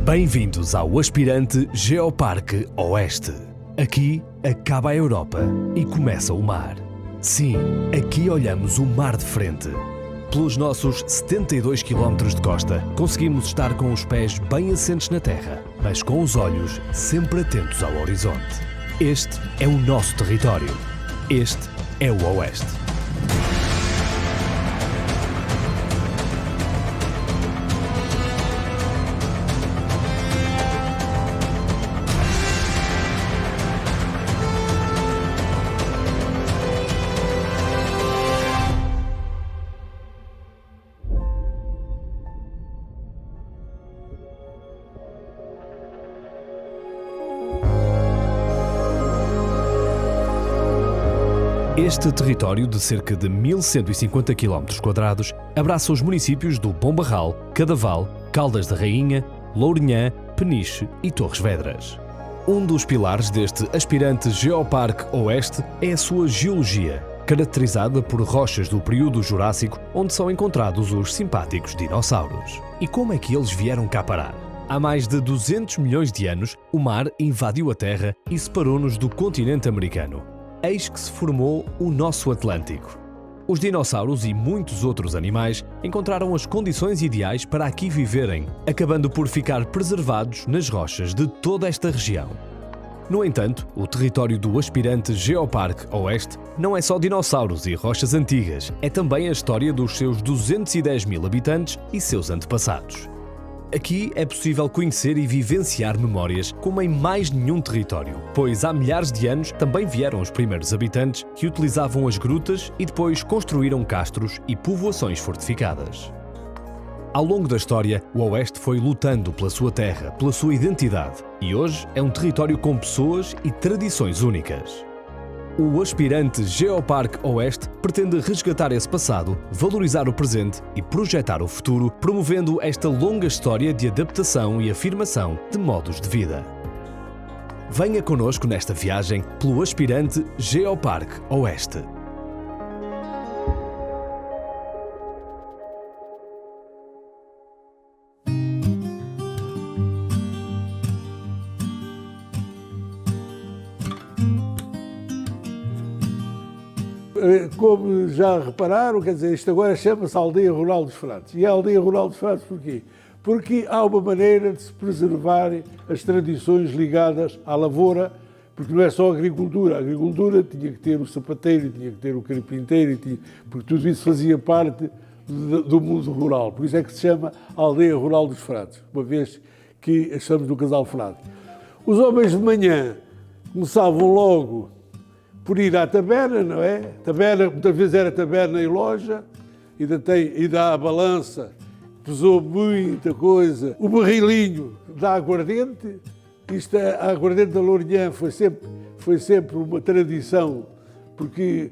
Bem-vindos ao aspirante Geoparque Oeste. Aqui acaba a Europa e começa o mar. Sim, aqui olhamos o mar de frente. Pelos nossos 72 km de costa, conseguimos estar com os pés bem assentes na terra, mas com os olhos sempre atentos ao horizonte. Este é o nosso território. Este é o Oeste. Este território de cerca de 1.150 km² abraça os municípios do Bom Barral, Cadaval, Caldas da Rainha, Lourinhã, Peniche e Torres Vedras. Um dos pilares deste aspirante Geoparque Oeste é a sua geologia, caracterizada por rochas do período Jurássico, onde são encontrados os simpáticos dinossauros. E como é que eles vieram cá parar? Há mais de 200 milhões de anos, o mar invadiu a Terra e separou-nos do continente americano. Eis que se formou o nosso Atlântico. Os dinossauros e muitos outros animais encontraram as condições ideais para aqui viverem, acabando por ficar preservados nas rochas de toda esta região. No entanto, o território do aspirante Geoparque Oeste não é só dinossauros e rochas antigas, é também a história dos seus 210 mil habitantes e seus antepassados. Aqui é possível conhecer e vivenciar memórias como em mais nenhum território, pois há milhares de anos também vieram os primeiros habitantes que utilizavam as grutas e depois construíram castros e povoações fortificadas. Ao longo da história, o Oeste foi lutando pela sua terra, pela sua identidade, e hoje é um território com pessoas e tradições únicas. O aspirante Geoparque Oeste pretende resgatar esse passado, valorizar o presente e projetar o futuro, promovendo esta longa história de adaptação e afirmação de modos de vida. Venha connosco nesta viagem pelo aspirante Geoparque Oeste. Como já repararam, quer dizer, isto agora chama-se Aldeia Rural dos Frades. E a Aldeia Rural dos Frades porquê? Porque há uma maneira de se preservar as tradições ligadas à lavoura, porque não é só a agricultura tinha que ter o sapateiro, tinha que ter o carpinteiro, porque tudo isso fazia parte do mundo rural. Por isso é que se chama Aldeia Rural dos Frades, uma vez que estamos no Casal Frade. Os homens de manhã começavam logo por ir à taberna, não é? Taberna, muitas vezes era taberna e loja, ainda há a balança, pesou muita coisa. O barrilinho da aguardente, a aguardente da Lourinhã foi sempre uma tradição, porque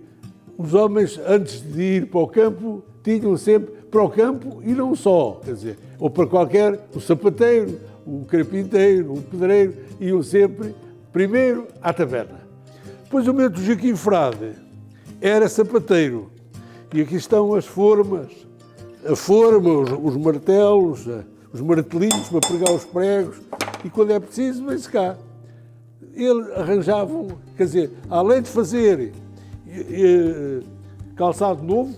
os homens, antes de ir para o campo, tinham sempre para o campo e não só, quer dizer, ou para qualquer, o sapateiro, o carpinteiro, o pedreiro, iam sempre primeiro à taberna. Depois o meu Joaquim Frade era sapateiro e aqui estão as formas, a forma, os martelos, os martelinhos para pregar os pregos e quando é preciso, vem-se cá. Ele arranjavam, quer dizer, além de fazer calçado novo,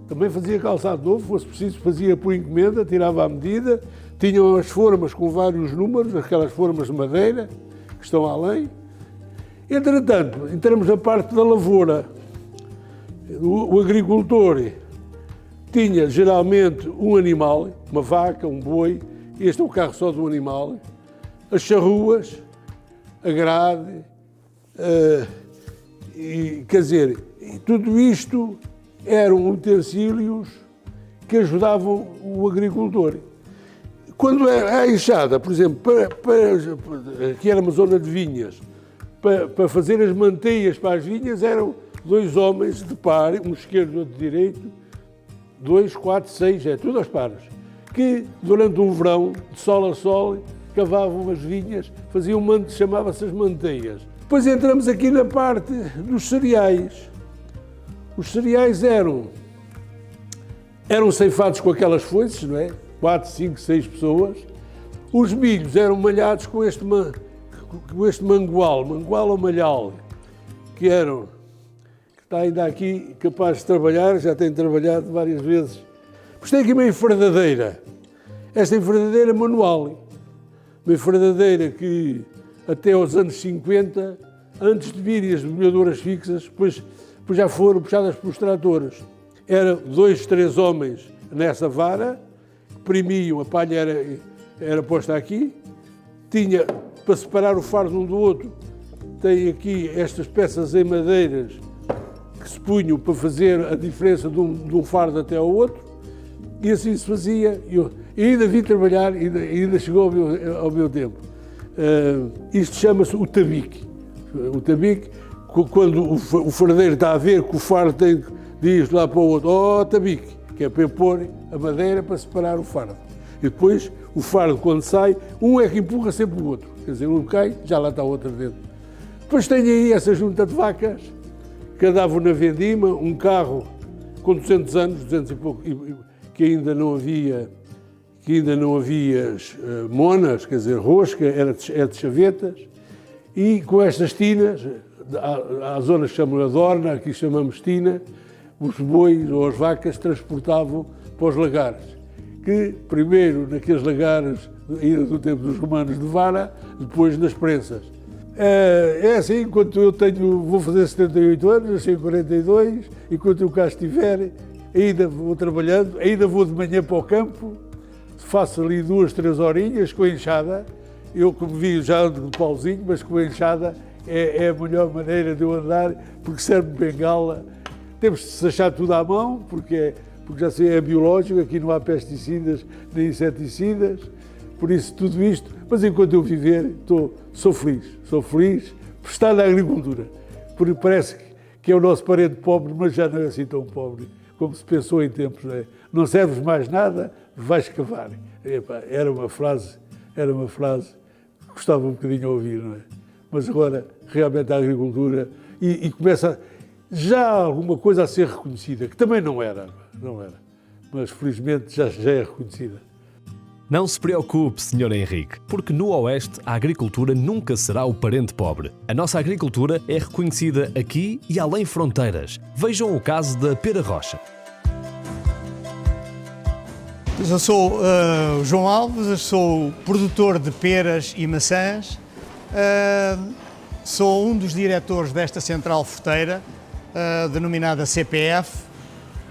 também fazia calçado novo, fosse preciso, fazia por encomenda, tirava à medida, tinham as formas com vários números, aquelas formas de madeira que estão além. Entretanto, entramos na parte da lavoura. O agricultor tinha geralmente um animal, uma vaca, um boi, este é o carro só do animal, as charruas, a grade, quer dizer, tudo isto eram utensílios que ajudavam o agricultor. Quando a enxada, por exemplo, aqui era uma zona de vinhas, para fazer as manteias para as vinhas eram dois homens de par, um esquerdo e outro direito, 2, 4, 6, tudo aos pares, que durante um verão, de sol a sol, cavavam as vinhas, faziam chamava-se as manteias. Depois entramos aqui na parte dos cereais. Os cereais eram ceifados com aquelas foices, não é? 4, 5, 6 pessoas. Os milhos eram malhados com este mangual ou malhal, que está ainda aqui capaz de trabalhar, já tem trabalhado várias vezes. Pois tem aqui uma enfardadeira. Esta enfardadeira manual, uma enfardadeira que até aos anos 50, antes de virem as mergulhadoras fixas, depois já foram puxadas pelos tratores. Eram 2, 3 homens nessa vara, que premiam, a palha era posta aqui, tinha, para separar o fardo um do outro, tem aqui estas peças em madeiras que se punham para fazer a diferença de um fardo até ao outro, e assim se fazia. Eu ainda vim trabalhar, ainda chegou ao meu tempo. Isto chama-se o tabique. O tabique, quando o fardeiro está a ver que o fardo tem de ir lá para o outro, tabique, que é para pôr a madeira para separar o fardo. E depois, o fardo, quando sai, um é que empurra sempre o outro. Quer dizer, um cai, já lá está o outro dentro. Depois tem aí essa junta de vacas que andavam na vendima, um carro com 200 anos, 200 e pouco, que ainda não havia monas, quer dizer, rosca, é de chavetas, e com estas tinas, há zonas que chamam de Dorna, aqui chamamos tina, os bois ou as vacas transportavam para os lagares, que primeiro naqueles lagares, ainda do tempo dos romanos de vara, depois nas prensas. É assim, enquanto eu vou fazer 78 anos, nasci em 42, enquanto eu cá estiver, ainda vou trabalhando, ainda vou de manhã para o campo, faço ali 2, 3 horinhas com a enxada. Eu, como vi, já ando de pauzinho, mas com a enxada é a melhor maneira de eu andar, porque serve de bengala. Temos de se achar tudo à mão, porque já sei, é biológico, aqui não há pesticidas nem inseticidas, por isso tudo isto. Mas enquanto eu viver, sou feliz por estar na agricultura, porque parece que é o nosso parente pobre, mas já não é assim tão pobre como se pensou em tempos. Não serves mais nada, vais cavar. Era uma frase que gostava um bocadinho de ouvir, não é? Mas agora, realmente, a agricultura, e começa já alguma coisa a ser reconhecida, que também não era, mas felizmente já é reconhecida. Não se preocupe, Sr. Henrique, porque no Oeste a agricultura nunca será o parente pobre. A nossa agricultura é reconhecida aqui e além fronteiras. Vejam o caso da Pera Rocha. Eu sou o João Alves, sou produtor de peras e maçãs, sou um dos diretores desta central fruteira, denominada CPF.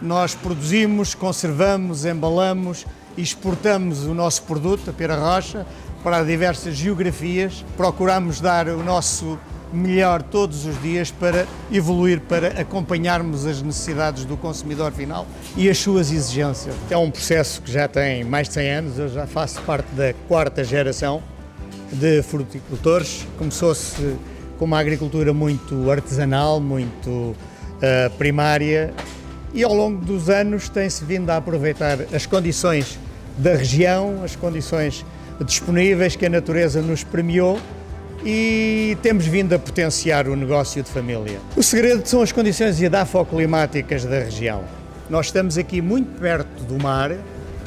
Nós produzimos, conservamos, embalamos e exportamos o nosso produto, a Pera Rocha, para diversas geografias. Procuramos dar o nosso melhor todos os dias para evoluir, para acompanharmos as necessidades do consumidor final e as suas exigências. É um processo que já tem mais de 100 anos, eu já faço parte da 4ª geração de fruticultores. Começou-se com uma agricultura muito artesanal, muito primária, e ao longo dos anos tem-se vindo a aproveitar as condições da região, as condições disponíveis que a natureza nos premiou, e temos vindo a potenciar o negócio de família. O segredo são as condições edafoclimáticas da região. Nós estamos aqui muito perto do mar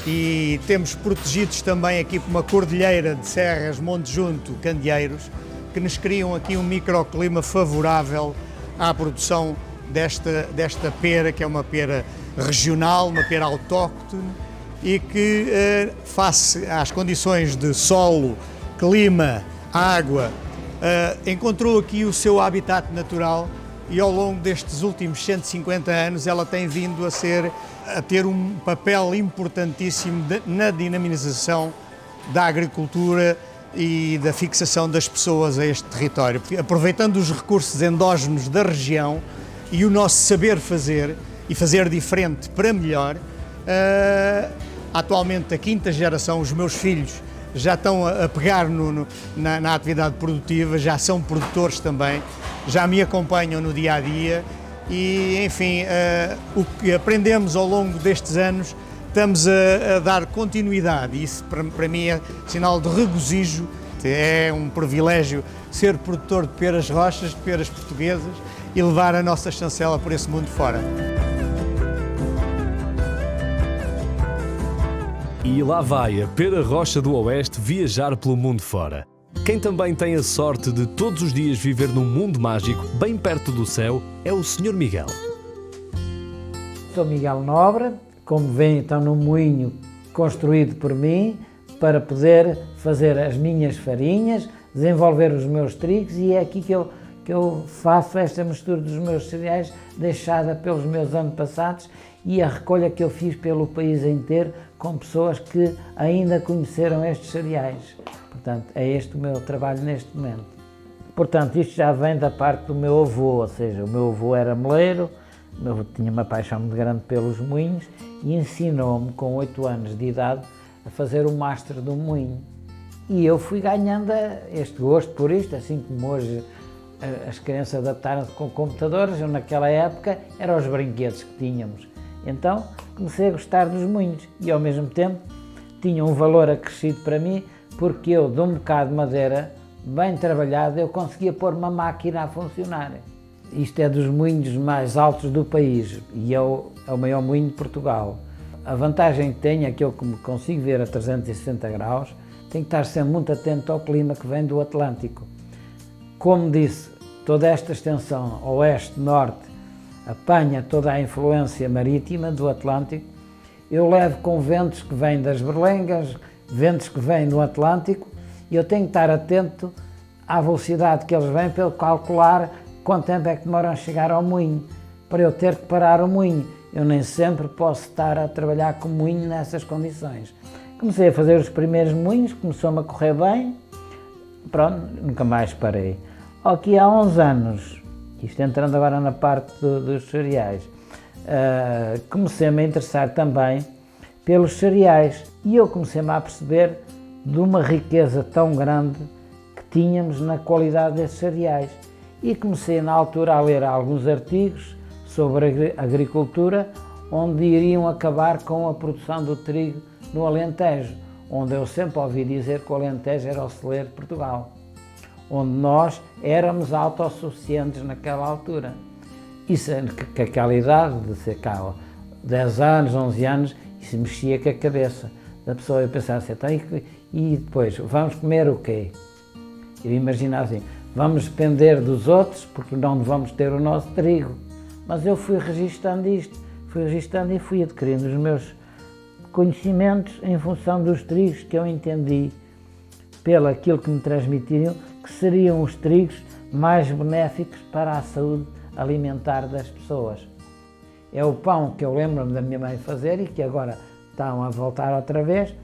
e temos protegidos também aqui por uma cordilheira de serras, Monte Junto, Candeeiros, que nos criam aqui um microclima favorável à produção desta pera, que é uma pera regional, uma pera autóctone, e que, face às condições de solo, clima, água, encontrou aqui o seu habitat natural, e ao longo destes últimos 150 anos ela tem vindo a ter um papel importantíssimo na dinamização da agricultura e da fixação das pessoas a este território. Aproveitando os recursos endógenos da região e o nosso saber fazer, e fazer diferente para melhor, atualmente a 5ª geração, os meus filhos, já estão a pegar na atividade produtiva, já são produtores também, já me acompanham no dia-a-dia e, enfim, o que aprendemos ao longo destes anos, estamos a dar continuidade, e isso para mim é sinal de regozijo. É um privilégio ser produtor de peras rochas, de peras portuguesas, e levar a nossa chancela por esse mundo fora. E lá vai a Pera Rocha do Oeste viajar pelo mundo fora. Quem também tem a sorte de todos os dias viver num mundo mágico, bem perto do céu, é o Sr. Miguel. Sou Miguel Nobre, como vem então num moinho construído por mim para poder fazer as minhas farinhas, desenvolver os meus trigos, e é aqui que eu faço esta mistura dos meus cereais deixada pelos meus antepassados e a recolha que eu fiz pelo país inteiro com pessoas que ainda conheceram estes cereais. Portanto, é este o meu trabalho neste momento. Portanto, isto já vem da parte do meu avô, ou seja, o meu avô era meleiro, o meu avô tinha uma paixão muito grande pelos moinhos e ensinou-me com 8 anos de idade a fazer o mastro do moinho. E eu fui ganhando este gosto por isto, assim como hoje as crianças adaptaram-se com computadores, eu naquela época eram os brinquedos que tínhamos. Então comecei a gostar dos moinhos e ao mesmo tempo tinha um valor acrescido para mim, porque eu, de um bocado de madeira bem trabalhado, eu conseguia pôr uma máquina a funcionar. Isto é dos moinhos mais altos do país e é o maior moinho de Portugal. A vantagem que tem é que eu, como consigo ver a 360 graus, tenho que estar sempre muito atento ao clima que vem do Atlântico. Como disse, toda esta extensão oeste-norte apanha toda a influência marítima do Atlântico. Eu levo com ventos que vêm das berlengas, ventos que vêm do Atlântico, e eu tenho que estar atento à velocidade que eles vêm para eu calcular quanto tempo é que demoram a chegar ao moinho, para eu ter que parar o moinho. Eu nem sempre posso estar a trabalhar com moinho nessas condições. Comecei a fazer os primeiros moinhos, começou-me a correr bem, pronto, nunca mais parei. Aqui há 11 anos, isto entrando agora na parte dos cereais, comecei-me a interessar também pelos cereais e eu comecei-me a perceber de uma riqueza tão grande que tínhamos na qualidade desses cereais. E comecei na altura a ler alguns artigos sobre agricultura, onde iriam acabar com a produção do trigo no Alentejo, onde eu sempre ouvi dizer que o Alentejo era o celeiro de Portugal, onde nós éramos autossuficientes naquela altura. Isso, que aquela idade de ser cá, 10 anos, 11 anos, isso mexia com a cabeça da pessoa. Eu pensava assim, então, e depois, vamos comer o quê? Eu imaginava assim, vamos depender dos outros porque não vamos ter o nosso trigo. Mas eu fui registando isto, e fui adquirindo os meus conhecimentos em função dos trigos que eu entendi, pelo aquilo que me transmitiram, que seriam os trigos mais benéficos para a saúde alimentar das pessoas. É o pão que eu lembro-me da minha mãe fazer e que agora estão a voltar outra vez,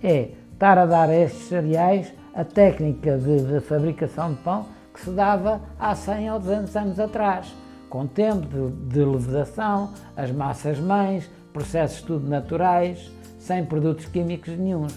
é estar a dar a estes cereais a técnica de fabricação de pão que se dava há 100 ou 200 anos atrás, com tempo de levedação, as massas mães, processos tudo naturais, sem produtos químicos nenhuns.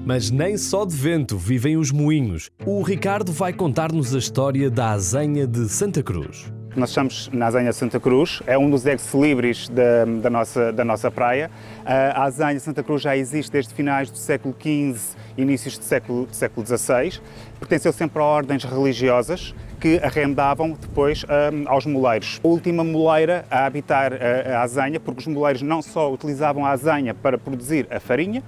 Mas nem só de vento vivem os moinhos. O Ricardo vai contar-nos a história da azenha de Santa Cruz. Nós estamos na Azenha de Santa Cruz, é um dos ex-libris da nossa praia. A Azenha de Santa Cruz já existe desde finais do século XV, inícios do século XVI. Pertenceu sempre a ordens religiosas que arrendavam depois aos moleiros. A última moleira a habitar a Azenha, porque os moleiros não só utilizavam a Azenha para produzir a farinha,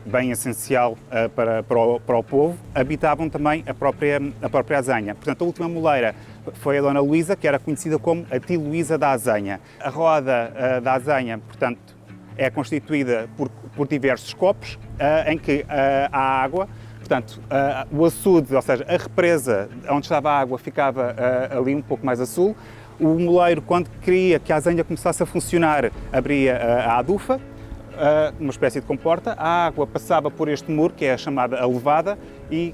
bem essencial para o povo, habitavam também a própria Azenha. Portanto, a última moleira foi a Dona Luísa, que era conhecida como a Tia Luísa da Azenha. A roda da Azenha, portanto, é constituída por diversos copos em que a água, portanto, o açude, ou seja, a represa onde estava a água ficava ali um pouco mais a sul. O moleiro, quando queria que a azenha começasse a funcionar, abria a adufa, uma espécie de comporta, a água passava por este muro, que é a chamada a levada, e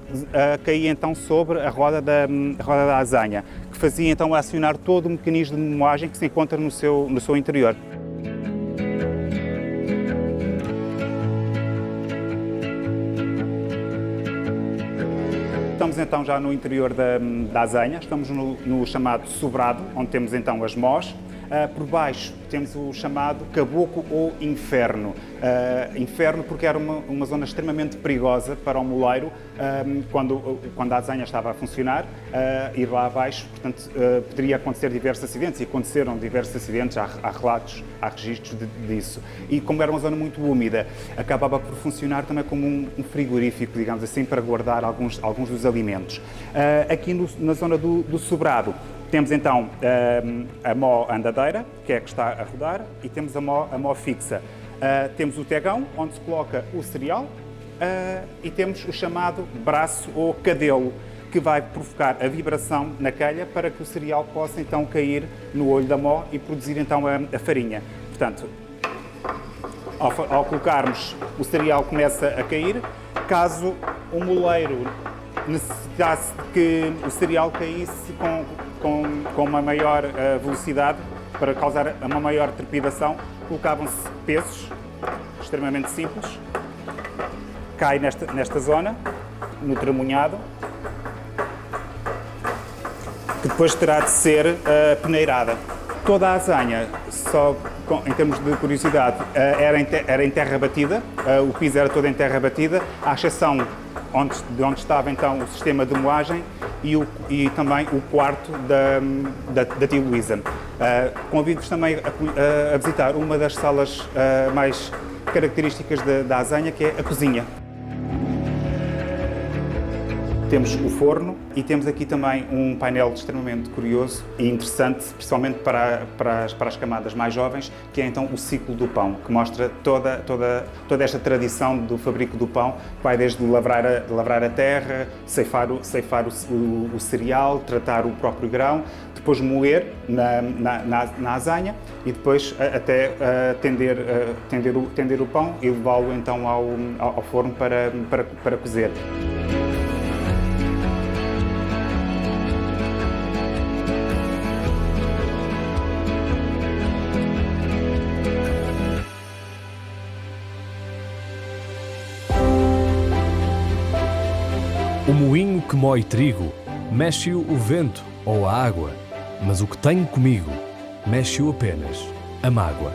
caía então sobre a roda da azenha, que fazia então acionar todo o mecanismo de moagem que se encontra no seu interior. Estamos então já no interior da azenha, estamos no chamado sobrado, onde temos então as mós. Por baixo temos o chamado Caboclo ou Inferno. Inferno porque era uma zona extremamente perigosa para o moleiro quando a azanha estava a funcionar, ir lá abaixo, portanto poderia acontecer diversos acidentes, e aconteceram diversos acidentes, há relatos, há registros disso. E como era uma zona muito úmida, acabava por funcionar também como um frigorífico, digamos assim, para guardar alguns dos alimentos. Aqui na zona do sobrado, temos então a mó andadeira, que é a que está a rodar, e temos a mó fixa. Temos o tegão, onde se coloca o cereal, e temos o chamado braço ou cadelo, que vai provocar a vibração na calha para que o cereal possa então cair no olho da mó e produzir então a farinha. Portanto, ao colocarmos, o cereal começa a cair. Caso o moleiro necessitasse que o cereal caísse com uma maior velocidade, para causar uma maior trepidação, colocavam-se pesos extremamente simples, cai nesta zona, no tramunhado, que depois terá de ser peneirada. Toda a azanha, só em termos de curiosidade, era em terra batida, o piso era todo em terra batida, à exceção de onde estava então o sistema de moagem e também o quarto da tia Luísa. Convido-vos também a visitar uma das salas mais características da azanha, que é a cozinha. Temos o forno e temos aqui também um painel extremamente curioso e interessante, principalmente para as camadas mais jovens, que é então o ciclo do pão, que mostra toda esta tradição do fabrico do pão, que vai desde lavrar a terra, ceifar o cereal, tratar o próprio grão, depois moer na azanha e depois até tender o pão e levá-lo então ao forno para cozer. O moinho que moe trigo, mexe-o o vento ou a água, mas o que tenho comigo, mexe-o apenas a mágoa.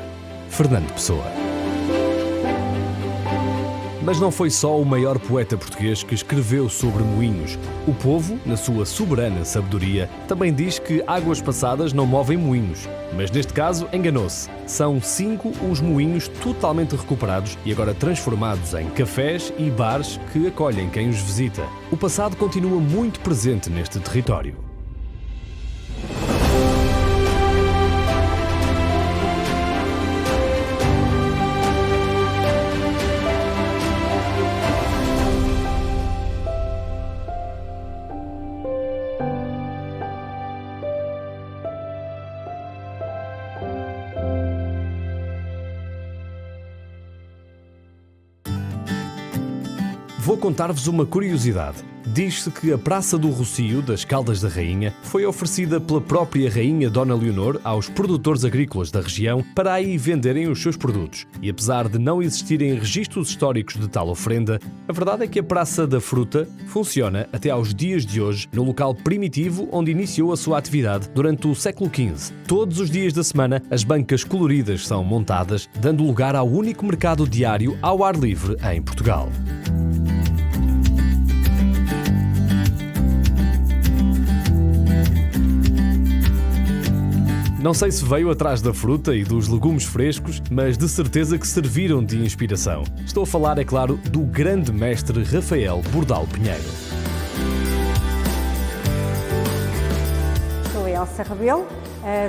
Fernando Pessoa. Mas não foi só o maior poeta português que escreveu sobre moinhos. O povo, na sua soberana sabedoria, também diz que águas passadas não movem moinhos. Mas neste caso enganou-se. São 5 os moinhos totalmente recuperados e agora transformados em cafés e bares que acolhem quem os visita. O passado continua muito presente neste território. Vou contar-vos uma curiosidade. Diz-se que a Praça do Rocio, das Caldas da Rainha, foi oferecida pela própria Rainha Dona Leonor aos produtores agrícolas da região para aí venderem os seus produtos. E apesar de não existirem registros históricos de tal oferenda, a verdade é que a Praça da Fruta funciona até aos dias de hoje no local primitivo onde iniciou a sua atividade durante o século XV. Todos os dias da semana, as bancas coloridas são montadas, dando lugar ao único mercado diário ao ar livre em Portugal. Não sei se veio atrás da fruta e dos legumes frescos, mas de certeza que serviram de inspiração. Estou a falar, é claro, do grande mestre Rafael Bordal Pinheiro. Sou a Elsa Rebelo,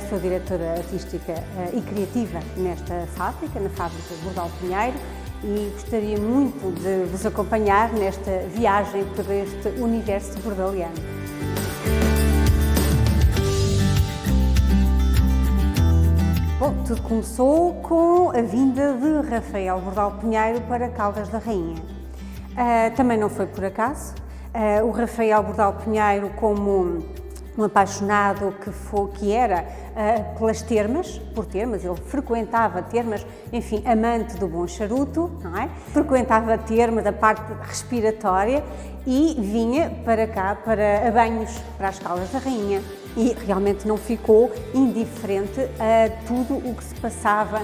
sou diretora artística e criativa nesta fábrica, na fábrica Bordal Pinheiro, e gostaria muito de vos acompanhar nesta viagem por este universo bordaliano. Bom, tudo começou com a vinda de Rafael Bordal Pinheiro para Caldas da Rainha. Também não foi por acaso. O Rafael Bordal Pinheiro, como um apaixonado que era pelas termas, ele frequentava termas, enfim, amante do bom charuto, não é? Frequentava a terma da parte respiratória e vinha para cá, para banhos, para as Caldas da Rainha. e realmente não ficou indiferente a tudo o que se passava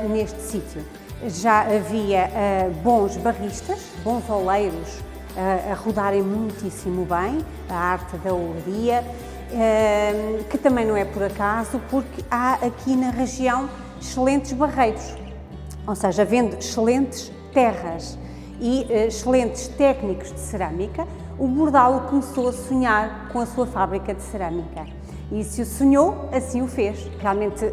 neste sítio. Já havia bons barristas, bons oleiros a rodarem muitíssimo bem a arte da olaria, que também não é por acaso, porque há aqui na região excelentes barreiros, ou seja, havendo excelentes terras e excelentes técnicos de cerâmica, o Bordalo começou a sonhar com a sua fábrica de cerâmica. E se o sonhou, assim o fez. Realmente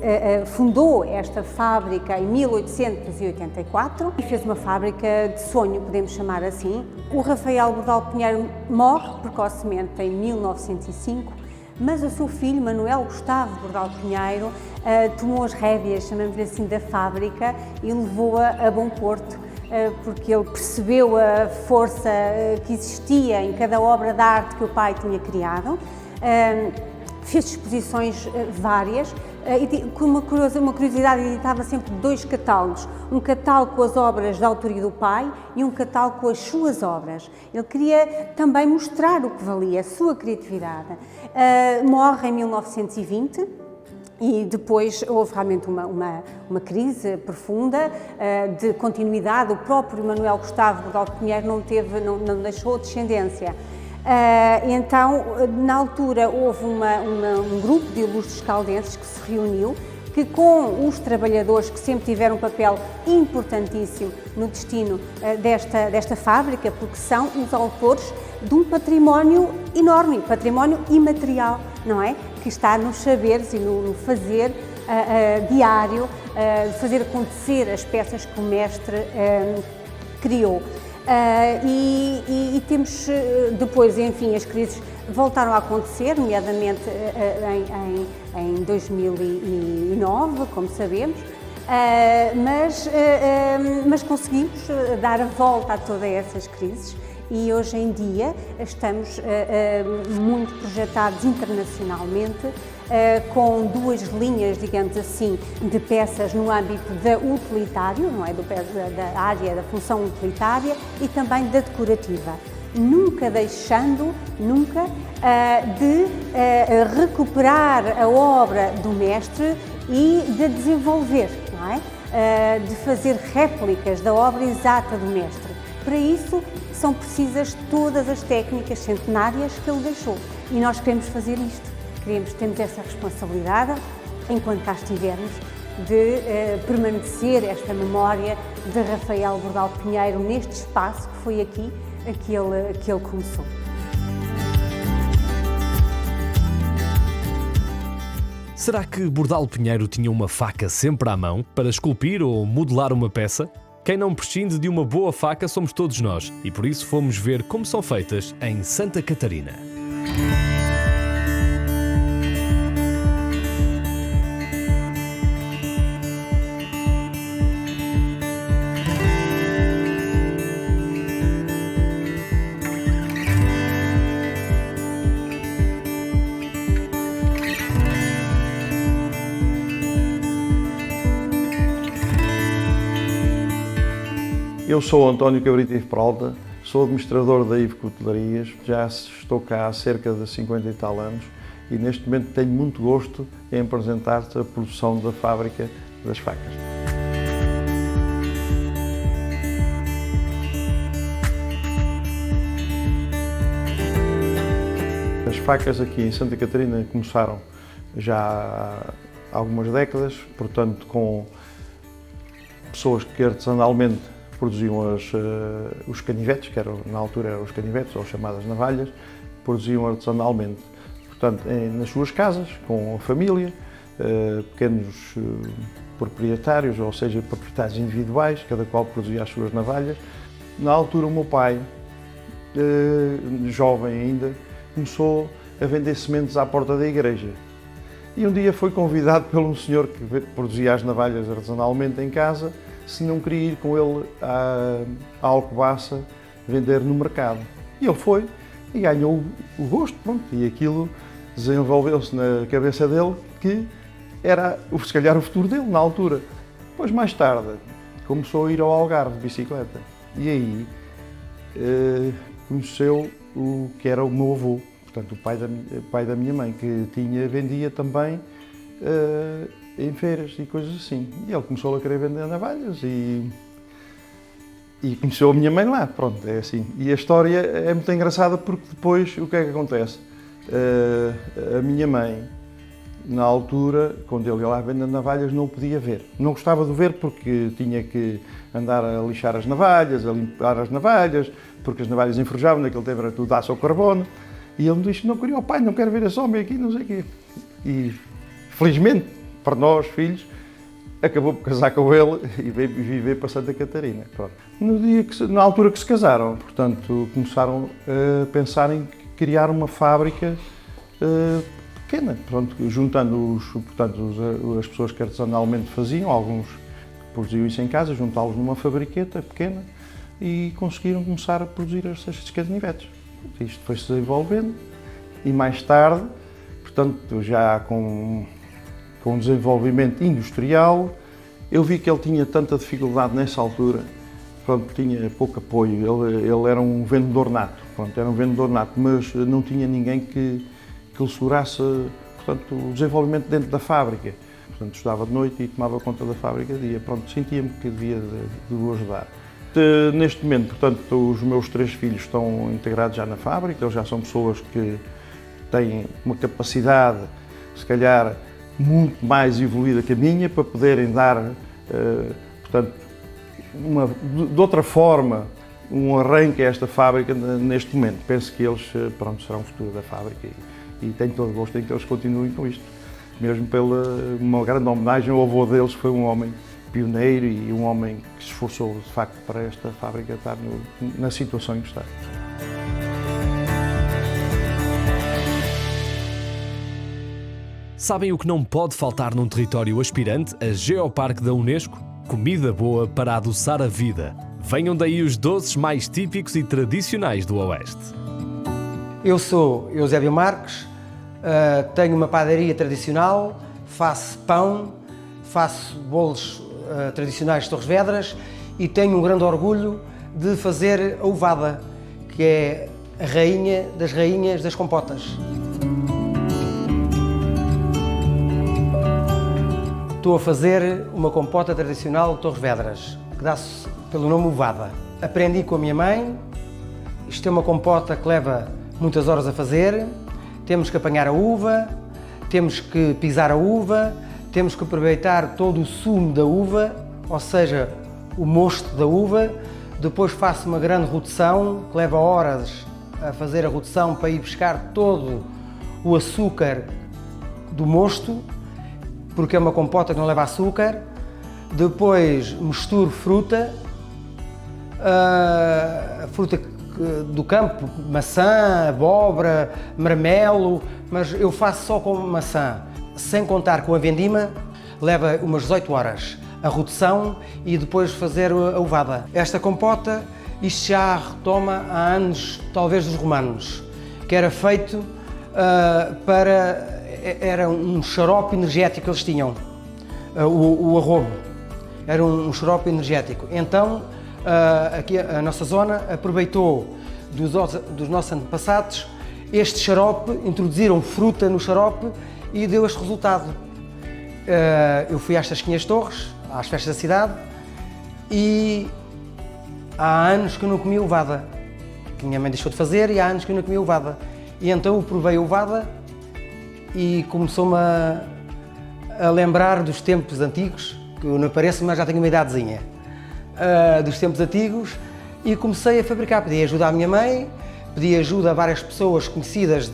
fundou esta fábrica em 1884 e fez uma fábrica de sonho, podemos chamar assim. O Rafael Bordalo Pinheiro morre precocemente em 1905, mas o seu filho, Manuel Gustavo Bordalo Pinheiro, tomou as rédeas, chamamos-lhe assim, da fábrica e levou-a a bom porto, porque ele percebeu a força que existia em cada obra de arte que o pai tinha criado. Fez exposições várias e, com uma curiosidade, editava sempre 2 catálogos. Um catálogo com as obras da autoria do pai e um catálogo com as suas obras. Ele queria também mostrar o que valia, a sua criatividade. Morre em 1920 e depois houve realmente uma crise profunda de continuidade. O próprio Manuel Gustavo Bordalo Pinheiro não deixou descendência. Então, na altura, houve um grupo de ilustres caldenses que se reuniu, que com os trabalhadores que sempre tiveram um papel importantíssimo no destino desta fábrica, porque são os autores de um património enorme, património imaterial, não é? Que está nos saberes e no fazer diário, fazer acontecer as peças que o mestre criou. E temos depois, enfim, as crises voltaram a acontecer, nomeadamente em 2009, como sabemos, mas conseguimos dar a volta a todas essas crises e hoje em dia estamos muito projetados internacionalmente, com 2 linhas, digamos assim, de peças no âmbito da utilitário, não é? Da área da função utilitária e também da decorativa, nunca deixando de recuperar a obra do mestre e de desenvolver, não é? De fazer réplicas da obra exata do mestre. Para isso são precisas todas as técnicas centenárias que ele deixou e nós queremos fazer isto. Temos essa responsabilidade, enquanto cá estivermos, de permanecer esta memória de Rafael Bordalo Pinheiro neste espaço que foi aqui que ele começou. Será que Bordalo Pinheiro tinha uma faca sempre à mão para esculpir ou modelar uma peça? Quem não prescinde de uma boa faca somos todos nós e por isso fomos ver como são feitas em Santa Catarina. Eu sou António Cabrita Peralta, sou administrador da Ivo Cutelarias, já estou cá há cerca de 50 e tal anos e neste momento tenho muito gosto em apresentar-te a produção da fábrica das facas. As facas aqui em Santa Catarina começaram já há algumas décadas, portanto com pessoas que artesanalmente produziam os canivetes, que na altura eram os canivetes ou chamadas navalhas, produziam artesanalmente, portanto nas suas casas, com a família, pequenos proprietários, ou seja, proprietários individuais, cada qual produzia as suas navalhas. Na altura o meu pai, jovem ainda, começou a vender sementes à porta da igreja. E um dia foi convidado por um senhor que produzia as navalhas artesanalmente em casa, se não queria ir com ele à Alcobaça vender no mercado. E ele foi e ganhou o gosto, pronto, e aquilo desenvolveu-se na cabeça dele que era, se calhar, o futuro dele na altura. Depois, mais tarde, começou a ir ao Algarve de bicicleta e aí conheceu o que era o meu avô. portanto o pai da minha mãe, que vendia também em feiras e coisas assim. E ele começou a querer vender navalhas e conheceu a minha mãe lá, pronto, é assim. E a história é muito engraçada porque depois o que é que acontece? A minha mãe, na altura, quando ele ia lá vender navalhas, não o podia ver. Não gostava de ver porque tinha que andar a lixar as navalhas, a limpar as navalhas, porque as navalhas enferrujavam, naquele tempo era tudo aço ao carbono. E ele me disse, não queria, pai, não quero ver esse homem aqui, não sei o quê. E, felizmente, para nós, filhos, acabou por casar com ele e veio viver para Santa Catarina. Pronto. Na altura que se casaram, portanto, começaram a pensar em criar uma fábrica pequena, pronto, juntando as pessoas que artesanalmente faziam, alguns que produziam isso em casa, juntá-los numa fabriqueta pequena e conseguiram começar a produzir estes canivetes. Isto foi-se desenvolvendo e mais tarde, portanto, já com desenvolvimento industrial, eu vi que ele tinha tanta dificuldade nessa altura, pronto, tinha pouco apoio, ele era um vendedor nato, pronto, era um vendedor nato, mas não tinha ninguém que lhe segurasse, portanto, o desenvolvimento dentro da fábrica. Portanto, estudava de noite e tomava conta da fábrica de dia, pronto, sentia-me que devia de o ajudar. Neste momento, portanto, os meus 3 filhos estão integrados já na fábrica, eles já são pessoas que têm uma capacidade, se calhar, muito mais evoluída que a minha, para poderem dar, portanto, de outra forma, um arranque a esta fábrica neste momento. Penso que eles, pronto, serão o futuro da fábrica e tenho todo o gosto em que eles continuem com isto. Mesmo pela uma grande homenagem ao avô deles, que foi um homem pioneiro e um homem que se esforçou, de facto, para esta fábrica estar na situação em que está. Sabem o que não pode faltar num território aspirante a Geoparque da Unesco? Comida boa para adoçar a vida. Venham daí os doces mais típicos e tradicionais do Oeste. Eu sou Eusébio Marques, tenho uma padaria tradicional, faço pão, faço bolos tradicionais de Torres Vedras e tenho um grande orgulho de fazer a ovada, que é a rainha das rainhas das compotas. Estou a fazer uma compota tradicional de Torres Vedras, que dá-se pelo nome ovada. Aprendi com a minha mãe, isto é uma compota que leva muitas horas a fazer, temos que apanhar a uva, temos que pisar a uva, temos que aproveitar todo o sumo da uva, ou seja, o mosto da uva, depois faço uma grande redução, que leva horas a fazer a redução para ir buscar todo o açúcar do mosto, porque é uma compota que não leva açúcar. Depois misturo fruta, a fruta do campo, maçã, abóbora, marmelo, mas eu faço só com maçã. Sem contar com a vendima, leva umas 18 horas a redução e depois fazer a ovada. Esta compota, isto já retoma há anos, talvez dos romanos, que era feito era um xarope energético que eles tinham, o arrobo, era um xarope energético. Então, aqui a nossa zona aproveitou dos nossos antepassados este xarope, introduziram fruta no xarope e deu este resultado. Eu fui às Tasquinhas Torres, às festas da cidade, e há anos que eu não comia ovada, que minha mãe deixou de fazer, e há anos que eu não comia ovada. E então eu provei a ovada e começou-me a lembrar dos tempos antigos, que eu não pareço, mas já tenho uma idadezinha, dos tempos antigos, e comecei a fabricar. Pedi ajuda à minha mãe, pedi ajuda a várias pessoas conhecidas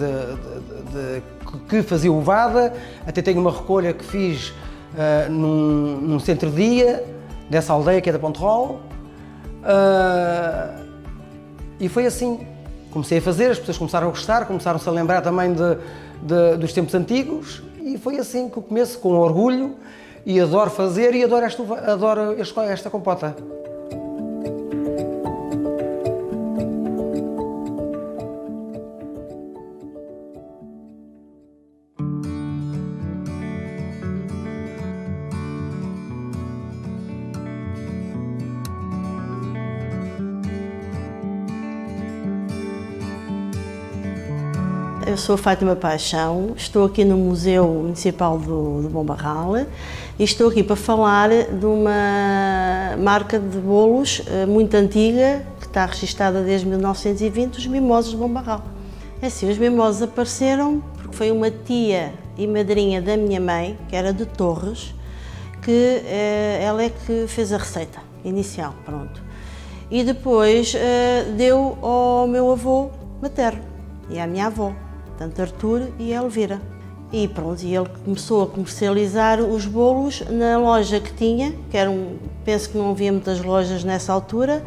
que faziam ovada, até tenho uma recolha que fiz num centro-dia dessa aldeia que é da Ponterol, e foi assim. Comecei a fazer, as pessoas começaram a gostar, começaram-se a lembrar também dos tempos antigos, e foi assim que eu começo, com orgulho, e adoro fazer e adoro esta compota. eu sou a Fátima Paixão, estou aqui no Museu Municipal do Bom Barral e estou aqui para falar de uma marca de bolos muito antiga, que está registada desde 1920, os Mimosos de Bom Barral. É assim, os Mimosos apareceram porque foi uma tia e madrinha da minha mãe, que era de Torres, que ela é que fez a receita inicial, pronto. E depois deu ao meu avô materno e à minha avó, tanto Artur e a Elvira. E pronto, e ele começou a comercializar os bolos na loja que tinha, que era penso que não havia muitas lojas nessa altura.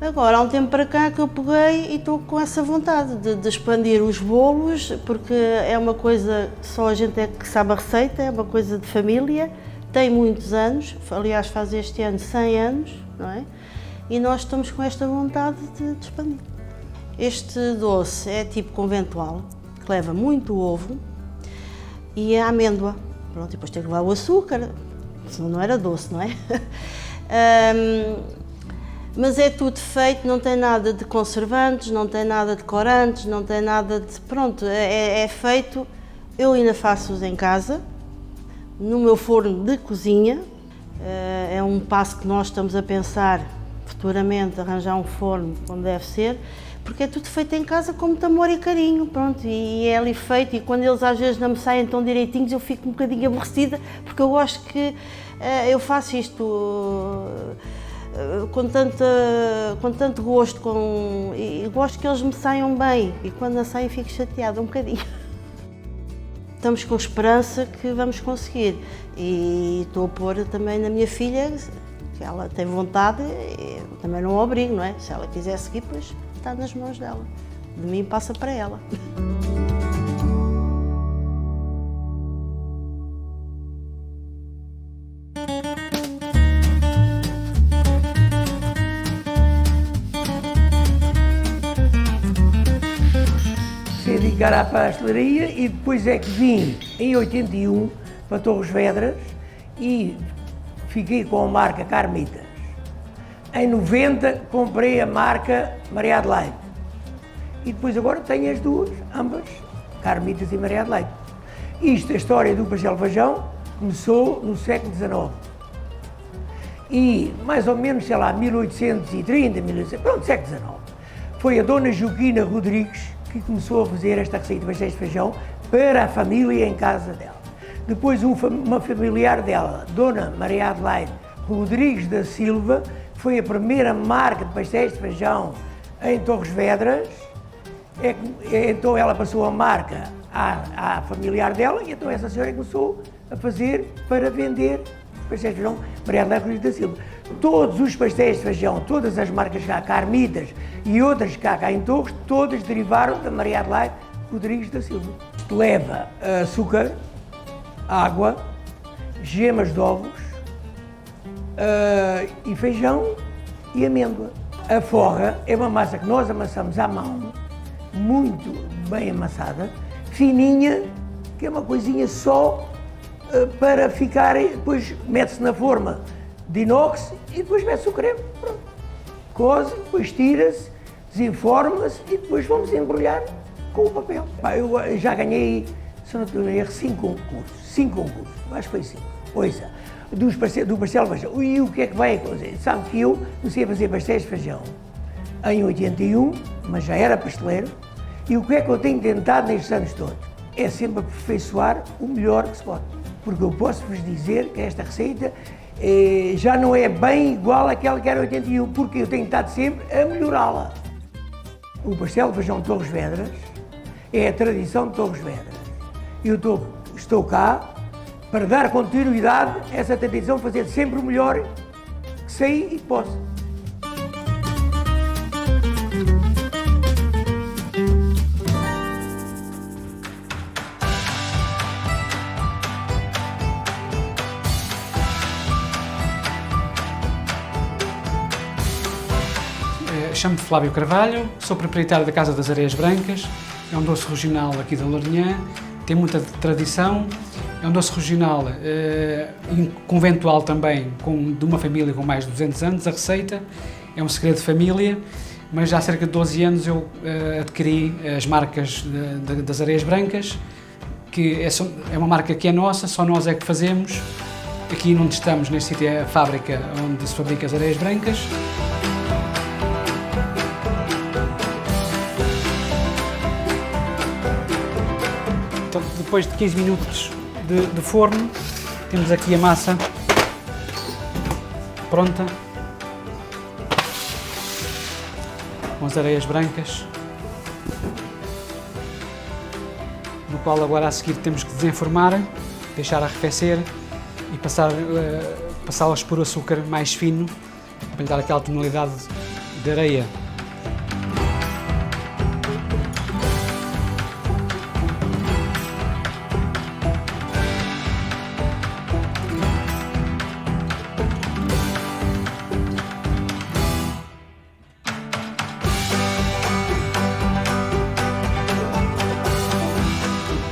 Agora, há um tempo para cá que eu peguei e estou com essa vontade de expandir os bolos, porque é uma coisa, só a gente é que sabe a receita, é uma coisa de família, tem muitos anos, aliás faz este ano 100 anos, não é? E nós estamos com esta vontade de expandir. Este doce é tipo conventual, que leva muito ovo e a amêndoa. Pronto, e depois tem que levar o açúcar, senão não era doce, não é? Mas é tudo feito, não tem nada de conservantes, não tem nada de corantes, não tem nada de... Pronto, é feito, eu ainda faço-os em casa, no meu forno de cozinha. É um passo que nós estamos a pensar futuramente, arranjar um forno como deve ser, porque é tudo feito em casa com muito amor e carinho, pronto, e é ali feito, e quando eles às vezes não me saem tão direitinhos eu fico um bocadinho aborrecida, porque eu gosto que eu faço isto com tanto gosto, e gosto que eles me saiam bem, e quando não saem fico chateada um bocadinho. Estamos com esperança que vamos conseguir, e estou a pôr também na minha filha, que ela tem vontade, também não a obrigo, não é? Se ela quiser seguir, pois está nas mãos dela. De mim passa para ela. Se dedicar à pastelaria e depois é que vim em 81 para Torres Vedras e fiquei com a marca Carmitas. Em 90 comprei a marca Maria Adelaide. E depois agora tenho as duas, ambas, Carmitas e Maria Adelaide. Isto, a história do pastel de feijão, começou no século XIX. E mais ou menos, sei lá, 1830, 1800, pronto, século XIX. Foi a dona Joaquina Rodrigues que começou a fazer esta receita de pastéis de feijão para a família em casa dela. Depois uma familiar dela, Dona Maria Adelaide Rodrigues da Silva, foi a primeira marca de pastéis de feijão em Torres Vedras. Então ela passou a marca à familiar dela e então essa senhora começou a fazer para vender pastéis de feijão Maria Adelaide Rodrigues da Silva. Todos os pastéis de feijão, todas as marcas cá, Carmitas e outras cá em Torres, todas derivaram da Maria Adelaide Rodrigues da Silva. Leva açúcar, água, gemas de ovos e feijão e amêndoa. A forra é uma massa que nós amassamos à mão, muito bem amassada, fininha, que é uma coisinha só para ficar, depois mete-se na forma de inox e depois mete-se o creme, pronto. Coze, depois tira-se, desenforma-se e depois vamos embrulhar com o papel. Eu já ganhei, se não estou a erro, 5 concursos, acho que foi 5. Ouça, do pastel de feijão. E o que é que vai acontecer? Sabe que eu comecei a fazer pastéis de feijão em 81, mas já era pasteleiro, e o que é que eu tenho tentado nestes anos todos? É sempre aperfeiçoar o melhor que se pode. Porque eu posso-vos dizer que esta receita já não é bem igual àquela que era em 81, porque eu tenho estado sempre a melhorá-la. O pastel de feijão de Torres Vedras é a tradição de Torres Vedras. Eu estou cá para dar continuidade a essa tradição, fazer sempre o melhor que sei e que posso. Chamo-me Flávio Carvalho, sou proprietário da Casa das Areias Brancas, é um doce regional aqui da Lourinhã, tem muita tradição, é um doce regional conventual também, de uma família com mais de 200 anos. A receita é um segredo de família, mas já há cerca de 12 anos eu adquiri as marcas das Areias Brancas, que é uma marca que é nossa, só nós é que fazemos. Aqui onde estamos, neste sítio, é a fábrica onde se fabrica as Areias Brancas. Então, depois de 15 minutos de forno, temos aqui a massa pronta, com as areias brancas, no qual agora a seguir temos que desenformar, deixar arrefecer e passá-las por açúcar mais fino, para lhe dar aquela tonalidade de areia.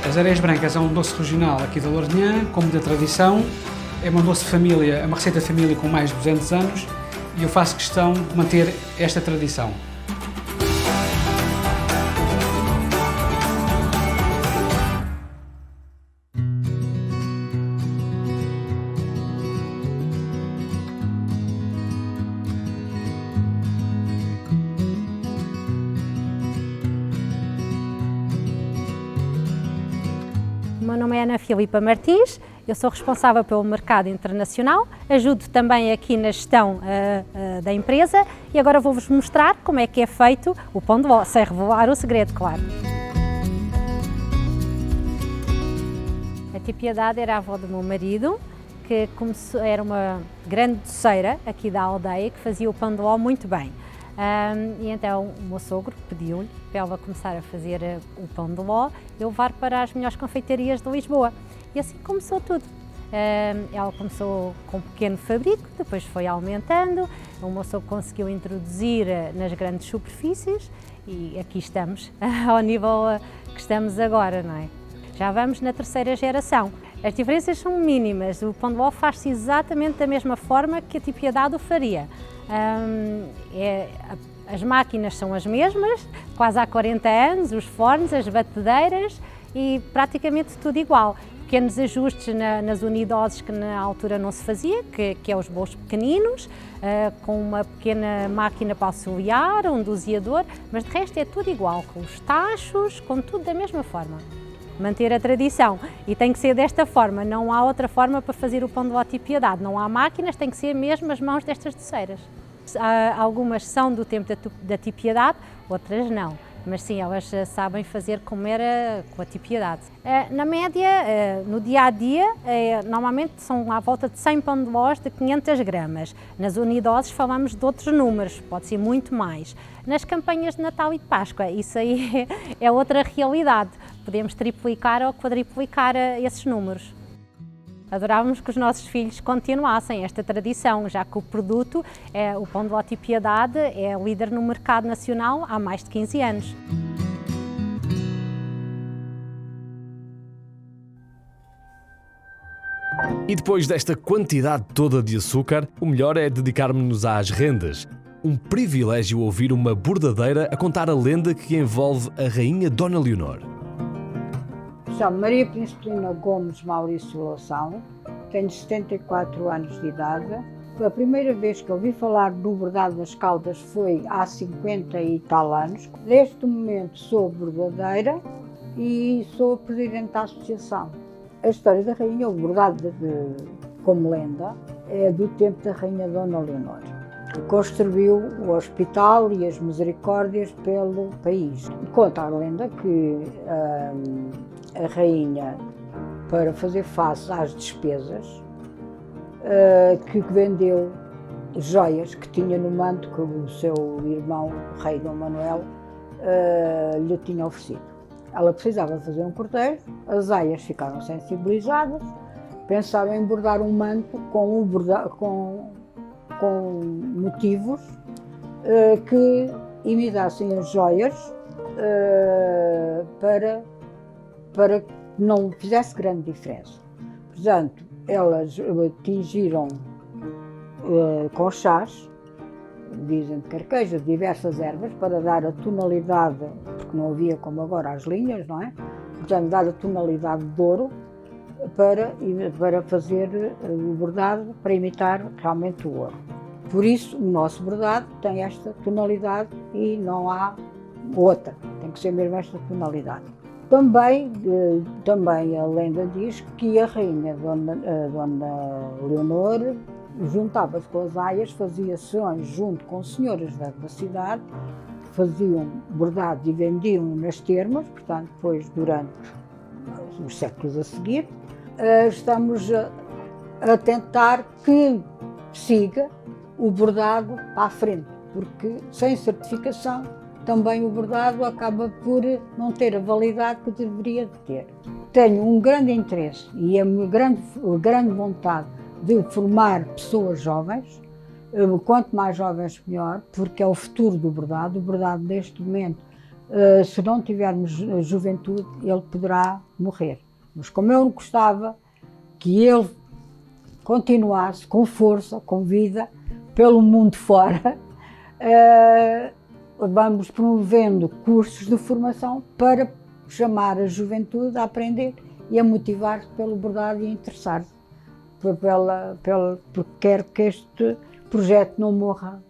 As Areias Brancas é um doce regional aqui da Lourinhã, como da tradição. É uma doce família, é uma receita de família com mais de 200 anos e eu faço questão de manter esta tradição. O meu nome é Ana Filipa Martins, eu sou responsável pelo mercado internacional, ajudo também aqui na gestão da empresa e agora vou-vos mostrar como é que é feito o pão de ló, sem revelar o segredo, claro. A tia Piedade era a avó do meu marido, que era uma grande doceira aqui da aldeia, que fazia o pão de ló muito bem. E então o meu sogro pediu-lhe para ela começar a fazer o pão de ló e levar para as melhores confeitarias de Lisboa. E assim começou tudo. Ela começou com um pequeno fabrico, depois foi aumentando, o meu sogro conseguiu introduzir nas grandes superfícies e aqui estamos, ao nível que estamos agora, não é? Já vamos na terceira geração. As diferenças são mínimas, o pão de ló faz-se exatamente da mesma forma que a tia Piedade o faria. As máquinas são as mesmas, quase há 40 anos, os fornos, as batedeiras e praticamente tudo igual. Pequenos ajustes nas unidoses que na altura não se fazia, que é os bolos pequeninos, com uma pequena máquina para auxiliar, um doseador, mas de resto é tudo igual, com os tachos, com tudo da mesma forma. Manter a tradição e tem que ser desta forma, não há outra forma para fazer o pão de ló tia Piedade, não há máquinas, tem que ser mesmo as mãos destas doceiras. Algumas são do tempo da tia Piedade, outras não, mas sim, elas sabem fazer como era com a tia Piedade. Na média, no dia-a-dia, normalmente são à volta de 100 pão de lós de 500 gramas. Nas unidoses falamos de outros números, pode ser muito mais. Nas campanhas de Natal e de Páscoa, isso aí é outra realidade. Podemos triplicar ou quadriplicar esses números. Adorávamos que os nossos filhos continuassem esta tradição, já que o produto, o pão de ló tia Piedade, é líder no mercado nacional há mais de 15 anos. E depois desta quantidade toda de açúcar, o melhor é dedicarmos-nos às rendas. Um privilégio ouvir uma bordadeira a contar a lenda que envolve a rainha Dona Leonor. Chamo Maria Principina Gomes Maurício Loução, tenho 74 anos de idade. A primeira vez que ouvi falar do bordado das Caldas foi há 50 e tal anos. Neste momento sou bordadeira e sou presidente da associação. A história da rainha, o bordado como lenda, é do tempo da rainha Dona Leonor. Construiu o hospital e as misericórdias pelo país. Conta a lenda que a rainha, para fazer face às despesas, que vendeu joias que tinha no manto que o seu irmão, o rei Dom Manuel, lhe tinha oferecido. Ela precisava fazer um cortejo, as aias ficaram sensibilizadas, pensaram em bordar um manto com motivos que imitassem as joias para que não fizesse grande diferença. Portanto, elas tingiram com chás dizem de carqueja, de diversas ervas, para dar a tonalidade, porque não havia como agora as linhas, não é? Portanto, dar a tonalidade de ouro para fazer o bordado, para imitar realmente o ouro. Por isso, o nosso bordado tem esta tonalidade e não há outra, tem que ser mesmo esta tonalidade. Também a lenda diz que a rainha Dona Leonor juntava-se com as aias, fazia sessões junto com senhoras da cidade, faziam bordados e vendiam nas termas, portanto, depois durante os séculos a seguir, estamos a tentar que siga o bordado para a frente, porque sem certificação também o bordado acaba por não ter a validade que deveria ter. Tenho um grande interesse e a grande vontade de formar pessoas jovens, quanto mais jovens melhor, porque é o futuro do bordado. O bordado neste momento, se não tivermos juventude, ele poderá morrer. Mas como eu gostava que ele continuasse com força, com vida, pelo mundo fora, vamos promovendo cursos de formação para chamar a juventude a aprender e a motivar-se pelo bordado e a interessar-se, porque quero que este projeto não morra.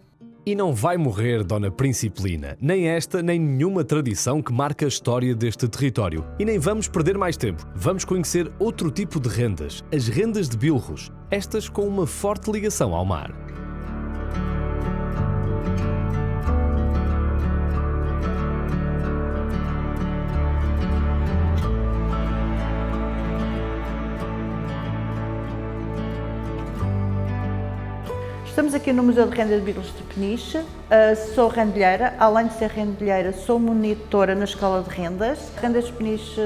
E não vai morrer, Dona Principelina, nem esta nem nenhuma tradição que marca a história deste território. E nem vamos perder mais tempo. Vamos conhecer outro tipo de rendas, as rendas de bilros, estas com uma forte ligação ao mar. Estamos aqui no Museu de Renda de Bilros de Peniche. Sou rendilheira, além de ser rendilheira, sou monitora na Escola de Rendas. Rendas de Peniche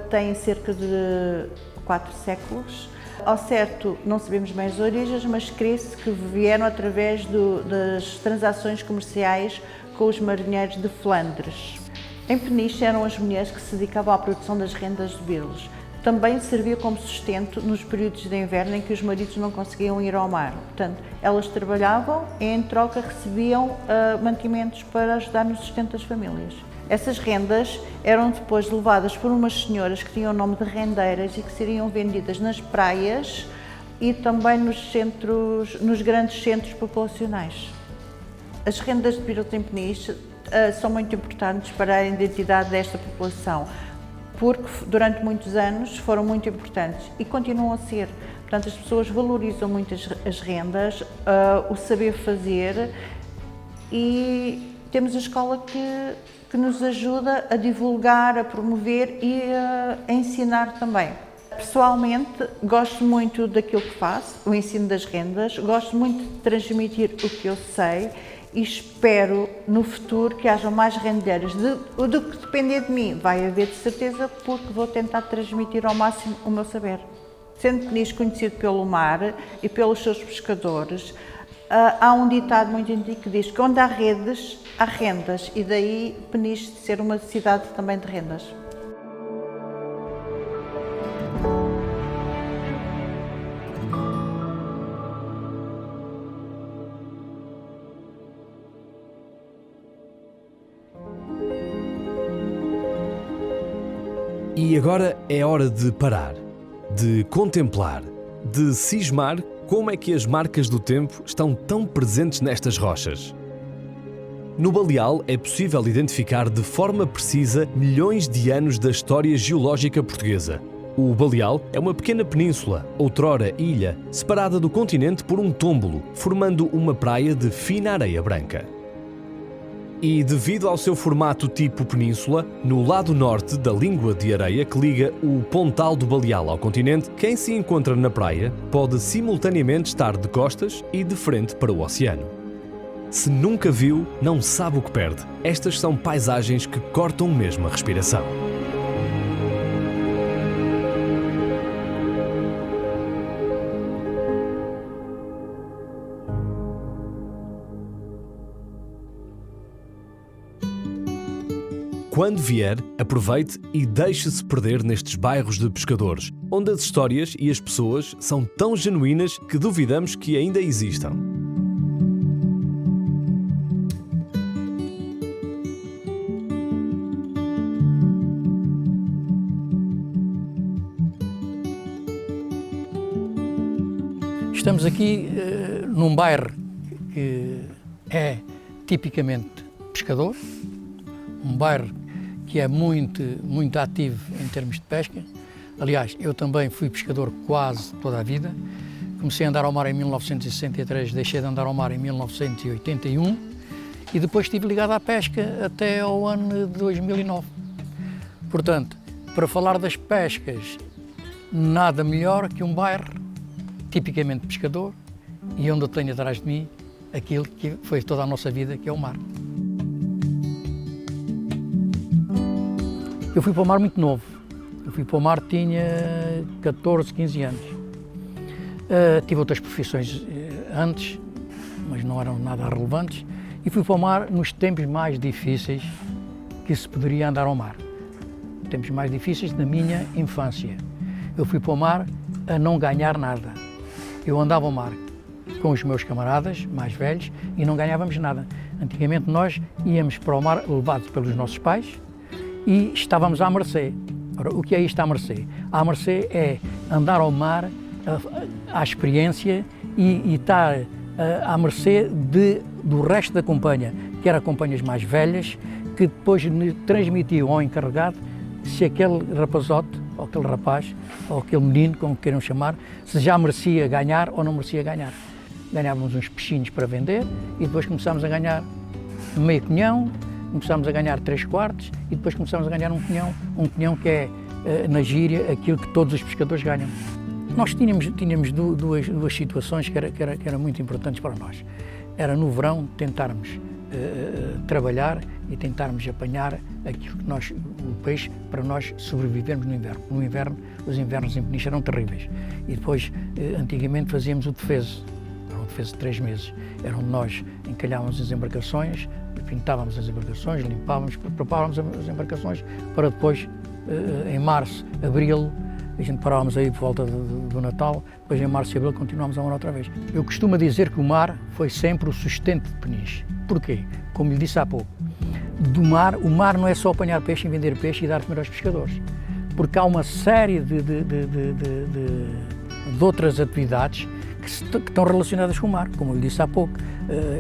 têm cerca de 4 séculos. Ao certo, não sabemos bem as origens, mas crê-se que vieram através das transações comerciais com os marinheiros de Flandres. Em Peniche eram as mulheres que se dedicavam à produção das rendas de bilros. Também servia como sustento nos períodos de inverno em que os maridos não conseguiam ir ao mar. Portanto, elas trabalhavam e em troca recebiam mantimentos para ajudar no sustento das famílias. Essas rendas eram depois levadas por umas senhoras que tinham o nome de rendeiras e que seriam vendidas nas praias e também nos grandes centros populacionais. As rendas de bilros em Peniche são muito importantes para a identidade desta população, porque durante muitos anos foram muito importantes e continuam a ser. Portanto, as pessoas valorizam muito as rendas, o saber fazer, e temos a escola que nos ajuda a divulgar, a promover e a ensinar também. Pessoalmente, gosto muito daquilo que faço, o ensino das rendas, gosto muito de transmitir o que eu sei e espero no futuro que hajam mais rendilheiras. Do que depender de mim, vai haver de certeza, porque vou tentar transmitir ao máximo o meu saber. Sendo Peniche conhecido pelo mar e pelos seus pescadores, há um ditado muito antigo que diz que onde há redes, há rendas, e daí Peniche ser uma cidade também de rendas. E agora é hora de parar, de contemplar, de cismar como é que as marcas do tempo estão tão presentes nestas rochas. No Baleal é possível identificar de forma precisa milhões de anos da história geológica portuguesa. O Baleal é uma pequena península, outrora ilha, separada do continente por um tómbolo, formando uma praia de fina areia branca. E devido ao seu formato tipo península, no lado norte da língua de areia que liga o Pontal do Baleal ao continente, quem se encontra na praia pode simultaneamente estar de costas e de frente para o oceano. Se nunca viu, não sabe o que perde. Estas são paisagens que cortam mesmo a respiração. Quando vier, aproveite e deixe-se perder nestes bairros de pescadores, onde as histórias e as pessoas são tão genuínas que duvidamos que ainda existam. Estamos aqui num bairro que é tipicamente pescador, um bairro que é muito ativo em termos de pesca. Aliás, eu também fui pescador quase toda a vida. Comecei a andar ao mar em 1963, deixei de andar ao mar em 1981 e depois estive ligado à pesca até ao ano de 2009. Portanto, para falar das pescas, nada melhor que um bairro tipicamente pescador e onde eu tenho atrás de mim aquilo que foi toda a nossa vida, que é o mar. Eu fui para o mar muito novo. Eu fui para o mar, tinha 14, 15 anos. Tive outras profissões antes, mas não eram nada relevantes. E fui para o mar nos tempos mais difíceis que se poderia andar ao mar. Tempos mais difíceis da minha infância. Eu fui para o mar a não ganhar nada. Eu andava ao mar com os meus camaradas mais velhos e não ganhávamos nada. Antigamente nós íamos para o mar levados pelos nossos pais e estávamos à mercê. Ora, o que é isto à mercê? À mercê é andar ao mar à experiência e estar à mercê do resto da companhia, que eram companhias mais velhas, que depois transmitiam ao encarregado se aquele rapazote, ou aquele rapaz, ou aquele menino, como queiram chamar, se já merecia ganhar ou não merecia ganhar. Ganhávamos uns peixinhos para vender e depois começámos a ganhar meio quinhão, começámos a ganhar 3/4 e depois começámos a ganhar um quinhão que é, na gíria, aquilo que todos os pescadores ganham. Nós tínhamos duas situações que eram muito importantes para nós. Era no verão tentarmos trabalhar e tentarmos apanhar aquilo que o peixe para nós sobrevivermos no inverno. No inverno, os invernos em Peniche eram terríveis. E depois, antigamente, fazíamos o defeso. Era um defeso de 3 meses. Era onde nós encalhávamos as embarcações, pintávamos as embarcações, limpávamos, preparávamos as embarcações para depois, em março, abril, a gente parávamos aí por volta do Natal, depois em março e abril continuámos a andar outra vez. Eu costumo dizer que o mar foi sempre o sustento de Peniche. Porquê? Como lhe disse há pouco, o mar não é só apanhar peixe e vender peixe e dar comer aos pescadores, porque há uma série de outras atividades que estão relacionadas com o mar, como eu lhe disse há pouco,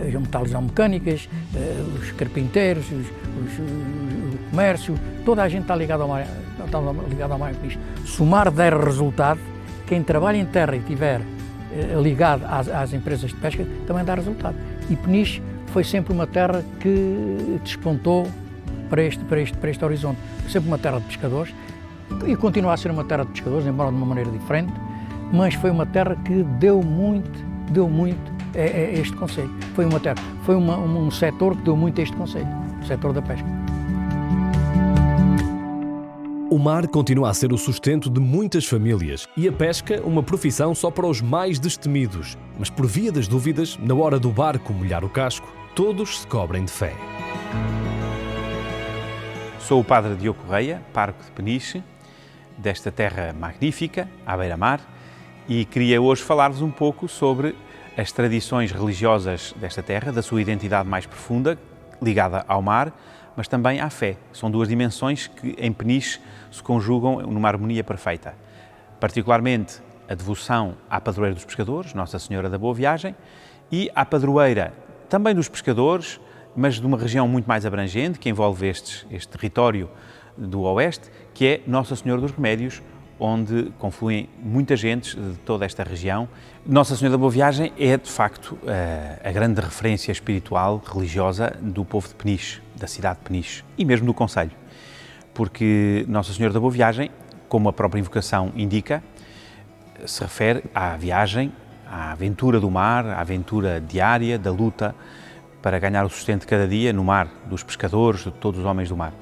as metalmecânicas, os carpinteiros, o comércio, toda a gente está ligada ao mar em Peniche. Se o mar der resultado, quem trabalha em terra e estiver ligado às empresas de pesca também dá resultado. E Peniche foi sempre uma terra que despontou para este horizonte. Foi sempre uma terra de pescadores e continua a ser uma terra de pescadores, embora de uma maneira diferente, mas foi uma terra que deu muito a este concelho. Foi um setor que deu muito a este concelho, o setor da pesca. O mar continua a ser o sustento de muitas famílias e a pesca uma profissão só para os mais destemidos. Mas por via das dúvidas, na hora do barco molhar o casco, todos se cobrem de fé. Sou o padre Diogo Correia, pároco de Peniche, desta terra magnífica, à beira-mar, e queria hoje falar-vos um pouco sobre as tradições religiosas desta terra, da sua identidade mais profunda, ligada ao mar, mas também à fé. São duas dimensões que em Peniche se conjugam numa harmonia perfeita. Particularmente a devoção à padroeira dos pescadores, Nossa Senhora da Boa Viagem, e à padroeira também dos pescadores, mas de uma região muito mais abrangente, que envolve este território do Oeste, que é Nossa Senhora dos Remédios, onde confluem muita gente de toda esta região. Nossa Senhora da Boa Viagem é, de facto, a grande referência espiritual, religiosa do povo de Peniche, da cidade de Peniche e mesmo do concelho, porque Nossa Senhora da Boa Viagem, como a própria invocação indica, se refere à viagem, à aventura do mar, à aventura diária, da luta para ganhar o sustento de cada dia no mar, dos pescadores, de todos os homens do mar.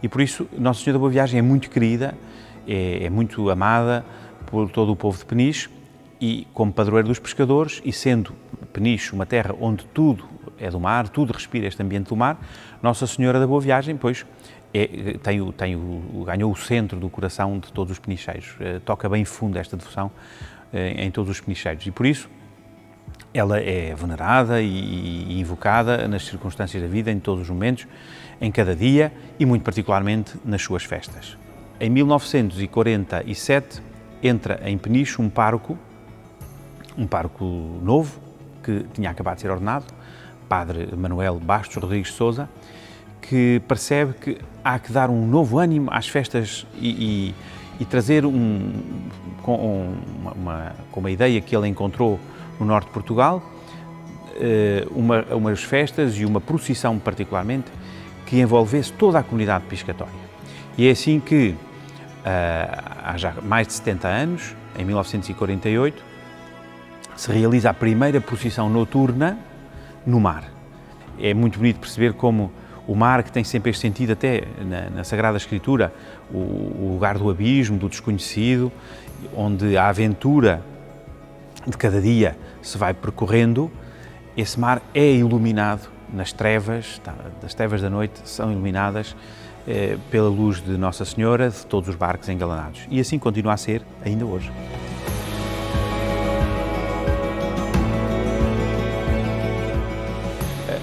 E por isso Nossa Senhora da Boa Viagem é muito querida, é muito amada por todo o povo de Peniche e como padroeiro dos pescadores, e sendo Peniche uma terra onde tudo é do mar, tudo respira este ambiente do mar, Nossa Senhora da Boa Viagem, pois, ganhou o centro do coração de todos os penicheiros. Toca bem fundo esta devoção em todos os penicheiros e por isso ela é venerada e invocada nas circunstâncias da vida, em todos os momentos, em cada dia e muito particularmente nas suas festas. Em 1947 entra em Peniche um pároco, um pároco novo, que tinha acabado de ser ordenado, Padre Manuel Bastos Rodrigues de Sousa, que percebe que há que dar um novo ânimo às festas e trazer com uma ideia que ele encontrou no norte de Portugal, umas festas e uma procissão particularmente que envolvesse toda a comunidade piscatória. E é assim que, há já mais de 70 anos, em 1948, se realiza a primeira procissão noturna no mar. É muito bonito perceber como o mar, que tem sempre este sentido até na Sagrada Escritura, o lugar do abismo, do desconhecido, onde a aventura de cada dia se vai percorrendo, esse mar é iluminado nas trevas, das trevas da noite são iluminadas pela luz de Nossa Senhora, de todos os barcos engalanados. E assim continua a ser ainda hoje.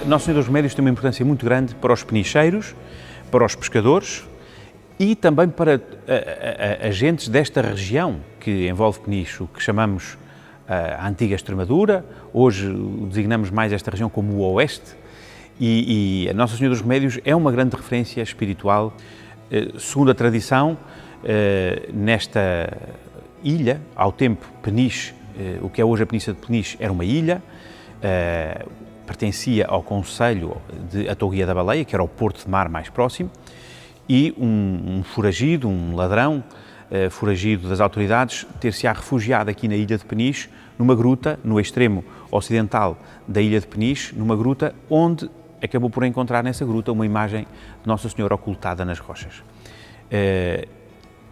Nossa Senhora dos Remédios tem uma importância muito grande para os penicheiros, para os pescadores e também para agentes desta região que envolve Peniche, o que chamamos a antiga Extremadura. Hoje designamos mais esta região como o Oeste, e a Nossa Senhora dos Remédios é uma grande referência espiritual. Segundo a tradição, nesta ilha, ao tempo Peniche, o que é hoje a Península de Peniche, era uma ilha, pertencia ao concelho de Atoguia da Baleia, que era o porto de mar mais próximo, e um foragido, um ladrão foragido das autoridades, ter-se-á refugiado aqui na ilha de Peniche, numa gruta, no extremo ocidental da ilha de Peniche, numa gruta onde acabou por encontrar nessa gruta uma imagem de Nossa Senhora ocultada nas rochas.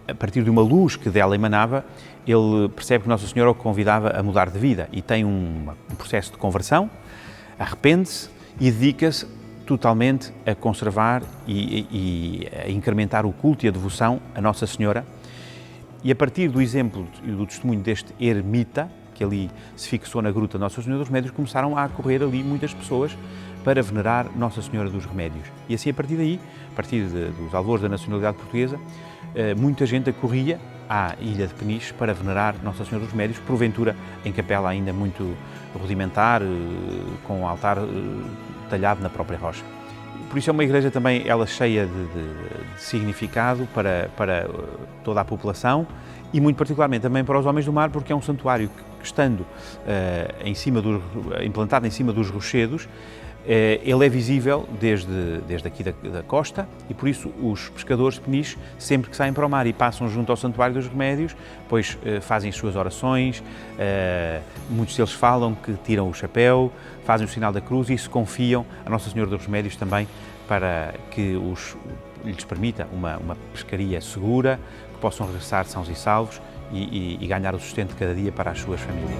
A partir de uma luz que dela emanava, ele percebe que Nossa Senhora o convidava a mudar de vida e tem um processo de conversão, arrepende-se e dedica-se totalmente a conservar e a incrementar o culto e a devoção a Nossa Senhora. E a partir do exemplo e do testemunho deste ermita, que ali se fixou na gruta Nossa Senhora dos Remédios, começaram a acorrer ali muitas pessoas para venerar Nossa Senhora dos Remédios. E assim, a partir daí, a partir dos alvores da nacionalidade portuguesa, muita gente acorria à ilha de Peniche para venerar Nossa Senhora dos Remédios, porventura em capela ainda muito rudimentar, com um altar talhado na própria rocha. Por isso é uma igreja também, ela cheia de significado para toda a população e muito particularmente também para os homens do mar, porque é um santuário que estando implantado em cima dos rochedos, ele é visível desde aqui da costa e por isso os pescadores de Peniche, sempre que saem para o mar e passam junto ao Santuário dos Remédios, pois fazem as suas orações, muitos deles falam que tiram o chapéu, fazem o sinal da cruz e se confiam a Nossa Senhora dos Remédios também para que lhes permita uma pescaria segura, que possam regressar sãos e salvos e ganhar o sustento de cada dia para as suas famílias.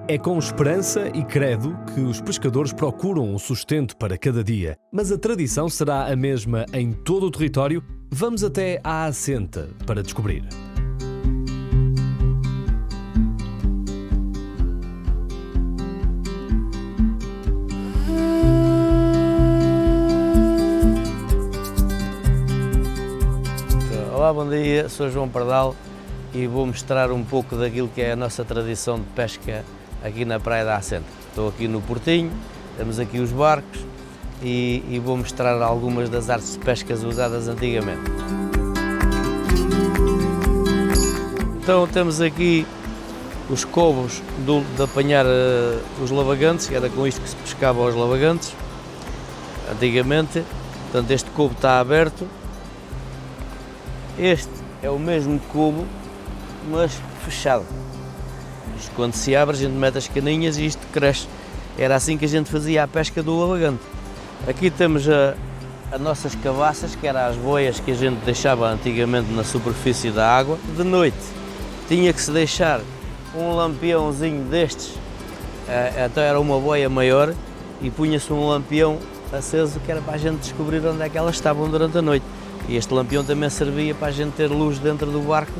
É com esperança e credo que os pescadores procuram um sustento para cada dia. Mas a tradição será a mesma em todo o território? Vamos até à Assenta para descobrir. Olá, bom dia, sou João Pardal e vou mostrar um pouco daquilo que é a nossa tradição de pesca aqui na Praia da Assenta. Estou aqui no Portinho, temos aqui os barcos e vou mostrar algumas das artes de pescas usadas antigamente. Então temos aqui os cobos de apanhar os lavagantes, era com isto que se pescava os lavagantes antigamente. Portanto, este cubo está aberto. Este é o mesmo cubo, mas fechado. Isto, quando se abre, a gente mete as caninhas e isto cresce. Era assim que a gente fazia a pesca do lavagante. Aqui temos as nossas cabaças, que eram as boias que a gente deixava antigamente na superfície da água. De noite tinha que se deixar um lampiãozinho destes, então era uma boia maior, e punha-se um lampião aceso, que era para a gente descobrir onde é que elas estavam durante a noite. E este lampião também servia para a gente ter luz dentro do barco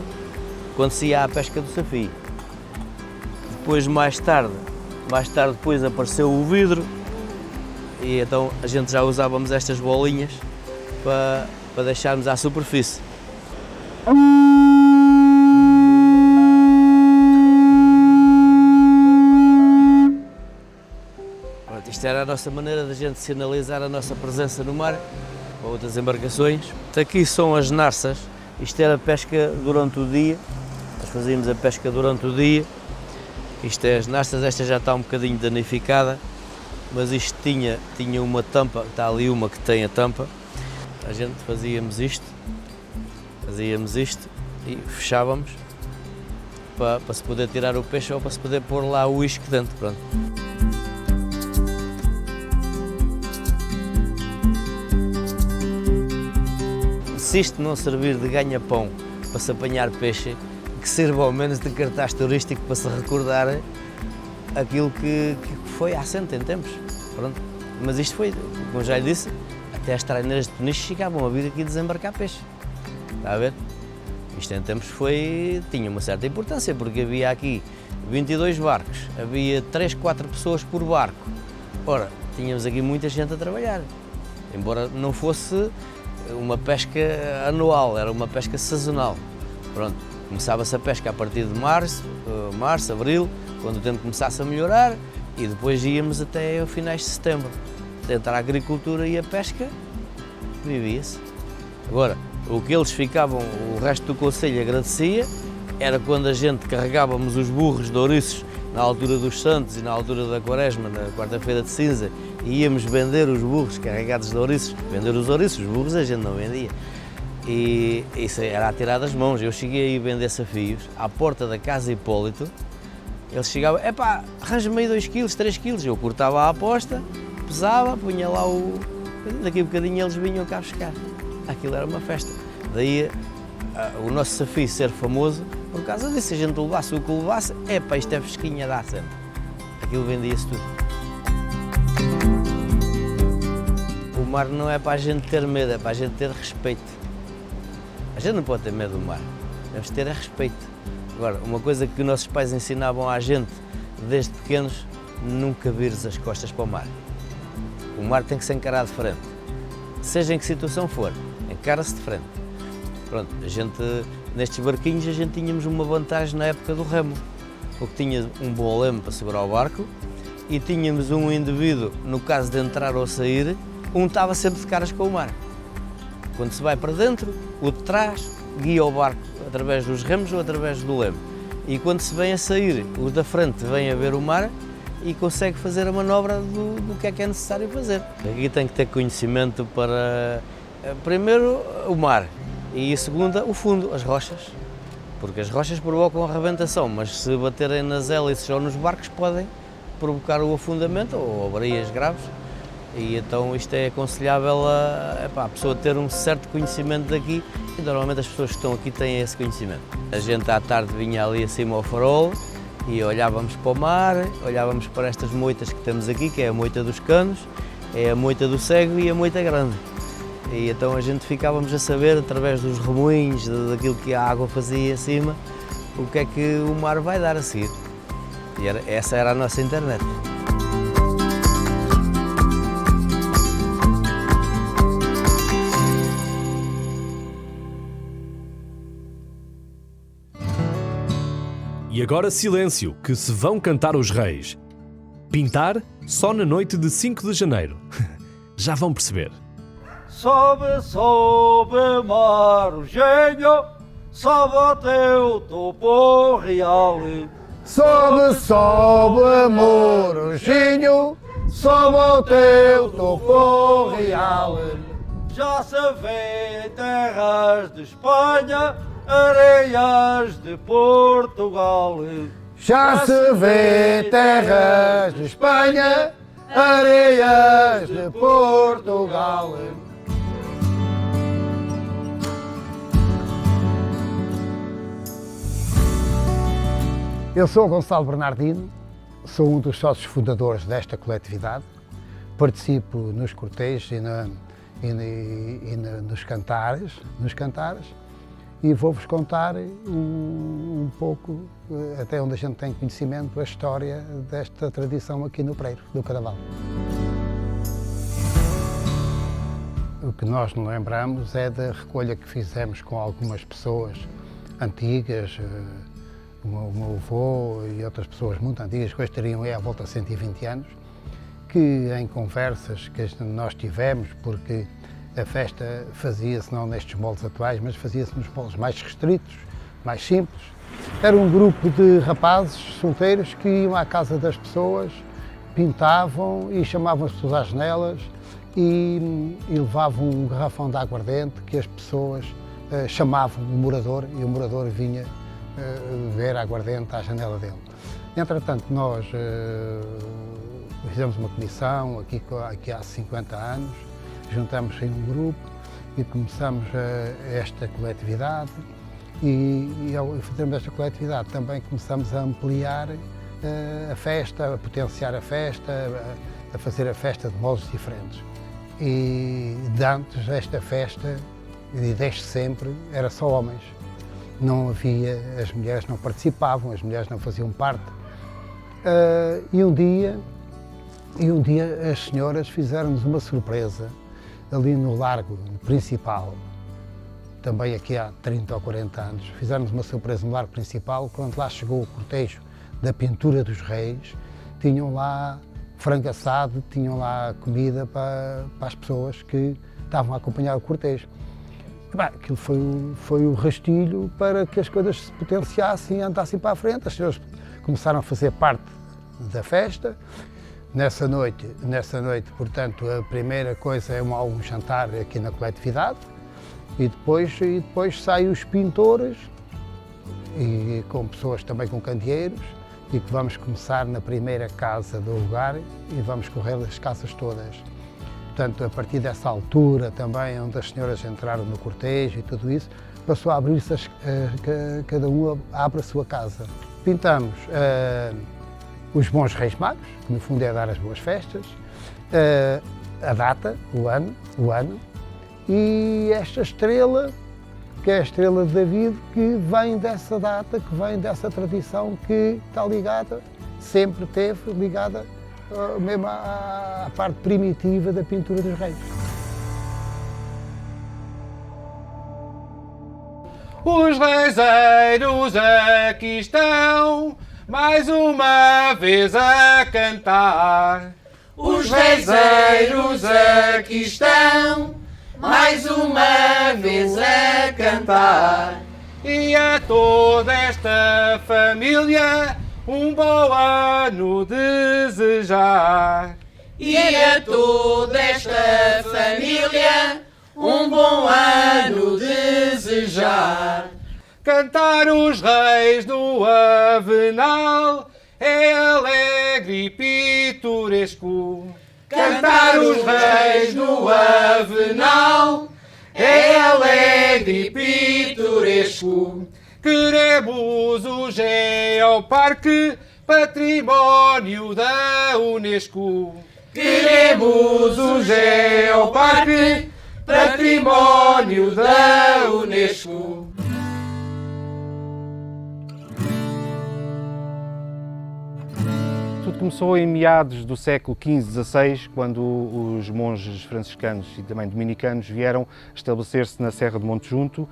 quando se ia à pesca do safio. Depois, mais tarde depois apareceu o vidro e então a gente já usávamos estas bolinhas para deixarmos à superfície. Isto era a nossa maneira de a gente sinalizar a nossa presença no mar para outras embarcações. Aqui são as narças, isto era pesca durante o dia, nós fazíamos a pesca durante o dia. Isto é as narças, esta já está um bocadinho danificada, mas isto tinha uma tampa, está ali uma que tem a tampa. A gente fazíamos isto e fechávamos para se poder tirar o peixe ou para se poder pôr lá o isco dentro. Pronto. Se isto não servir de ganha-pão para se apanhar peixe, que sirva ao menos de cartaz turístico para se recordar aquilo que foi há 100 tempos. Pronto. Mas isto foi, como já lhe disse, até as traineiras de Peniche chegavam a vir aqui desembarcar peixe. Está a ver? Isto em tempos tinha uma certa importância, porque havia aqui 22 barcos, havia 3, 4 pessoas por barco. Ora, tínhamos aqui muita gente a trabalhar, embora não fosse uma pesca anual, era uma pesca sazonal. Pronto, começava-se a pesca a partir de março, abril, quando o tempo começasse a melhorar, e depois íamos até ao finais de setembro. Entre a agricultura e a pesca, vivia-se. Agora, o que eles ficavam, o resto do concelho agradecia, era quando a gente carregávamos os burros de ouriços na altura dos Santos e na altura da Quaresma, na quarta-feira de cinza, e íamos vender os burros carregados de ouriços. Vender os ouriços, os burros a gente não vendia. E isso era a tirar das mãos. Eu cheguei a ir vender safios à porta da casa Hipólito. Eles chegavam, epá, arranja-me aí 2 kg, 3 kg. Eu cortava a aposta, pesava, punha lá daqui a bocadinho eles vinham cá buscar. Aquilo era uma festa. Daí o nosso safio ser famoso por causa disso. Se a gente levasse o que levasse, epá, isto é fresquinha, dá sempre. Aquilo vendia-se tudo. O mar não é para a gente ter medo, é para a gente ter respeito. A gente não pode ter medo do mar, temos de ter respeito. Agora, uma coisa que nossos pais ensinavam à gente desde pequenos, nunca vires as costas para o mar. O mar tem que ser encarado de frente. Seja em que situação for, encara-se de frente. Pronto, nestes barquinhos a gente tínhamos uma vantagem na época do remo, porque tinha um bom leme para segurar o barco e tínhamos um indivíduo, no caso de entrar ou sair, um estava sempre de caras com o mar. Quando se vai para dentro, o de trás guia o barco através dos remos ou através do leme. E quando se vem a sair, o da frente vem a ver o mar e consegue fazer a manobra do que é necessário fazer. Aqui tem que ter conhecimento para, primeiro, o mar e a segunda, o fundo, as rochas. Porque as rochas provocam a arrebentação, mas se baterem nas hélices ou nos barcos podem provocar o afundamento ou avarias graves. E então isto é aconselhável a pessoa ter um certo conhecimento daqui e normalmente as pessoas que estão aqui têm esse conhecimento. A gente à tarde vinha ali acima ao farol e olhávamos para o mar, olhávamos para estas moitas que temos aqui, que é a moita dos Canos, é a moita do Cego e a moita grande. E então a gente ficávamos a saber, através dos remoinhos, daquilo que a água fazia acima, o que é que o mar vai dar a seguir. E essa era a nossa internet. E agora silêncio, que se vão cantar os reis. Pintar só na noite de 5 de janeiro. Já vão perceber. Sobe, sobe, mar, o gênio, sobe o teu topo real. Sobe, sobe, morujinho, sobe o teu topo real. Já se vê terras de Espanha, areias de Portugal. Já se vê terras de Espanha, areias de Portugal. Eu sou Gonçalo Bernardino, sou um dos sócios fundadores desta coletividade. participo nos cortejos e nos cantares, e vou-vos contar um pouco, até onde a gente tem conhecimento, a história desta tradição aqui no Preiro, do Cadaval. O que nós nos lembramos é da recolha que fizemos com algumas pessoas antigas, o meu avô e outras pessoas muito antigas, que hoje teriam à volta de 120 anos, que em conversas que nós tivemos, porque a festa fazia-se não nestes moldes atuais, mas fazia-se nos moldes mais restritos, mais simples. Era um grupo de rapazes solteiros que iam à casa das pessoas, pintavam e chamavam as pessoas às janelas e levavam um garrafão de aguardente que as pessoas chamavam o morador, e o morador vinha beber aguardente à janela dele. Entretanto, nós fizemos uma comissão aqui há 50 anos, juntamos em um grupo e começamos esta coletividade e ao fazermos esta coletividade também começamos a ampliar a festa, a potenciar a festa, a fazer a festa de modos diferentes. E de antes esta festa, e desde sempre, era só homens. Não havia, as mulheres não participavam, as mulheres não faziam parte. E um dia as senhoras fizeram-nos uma surpresa ali no Largo Principal, também aqui há 30 ou 40 anos, fizeram-nos uma surpresa no Largo Principal, quando lá chegou o cortejo da Pintura dos Reis, tinham lá frango assado, tinham lá comida para as pessoas que estavam a acompanhar o cortejo. Aquilo foi o rastilho para que as coisas se potenciassem e andassem para a frente. As senhoras começaram a fazer parte da festa. Nessa noite, portanto, a primeira coisa é um jantar aqui na coletividade e depois saem os pintores e com pessoas também com candeeiros e que vamos começar na primeira casa do lugar e vamos correr as casas todas. Portanto, a partir dessa altura também, onde as senhoras entraram no cortejo e tudo isso, passou a abrir-se, cada um abre a sua casa. Pintamos os bons Reis Magos, que no fundo é dar as boas festas, a data, o ano, e esta estrela, que é a estrela de David, que vem dessa data, que vem dessa tradição que está ligada, sempre teve ligada mesmo à parte primitiva da pintura dos reis. Os reiseiros aqui estão, mais uma vez a cantar. Os reiseiros aqui estão, mais uma vez a cantar. E a toda esta família um bom ano desejar. E a toda esta família um bom ano desejar. Cantar os reis no Avenal é alegre e pitoresco. Cantar os reis no Avenal é alegre e pitoresco. Queremos o Geoparque, património da Unesco. Queremos o Geoparque, património da Unesco. Tudo começou em meados do século XV-XVI, quando os monges franciscanos e também dominicanos vieram estabelecer-se na Serra de Monte Junto.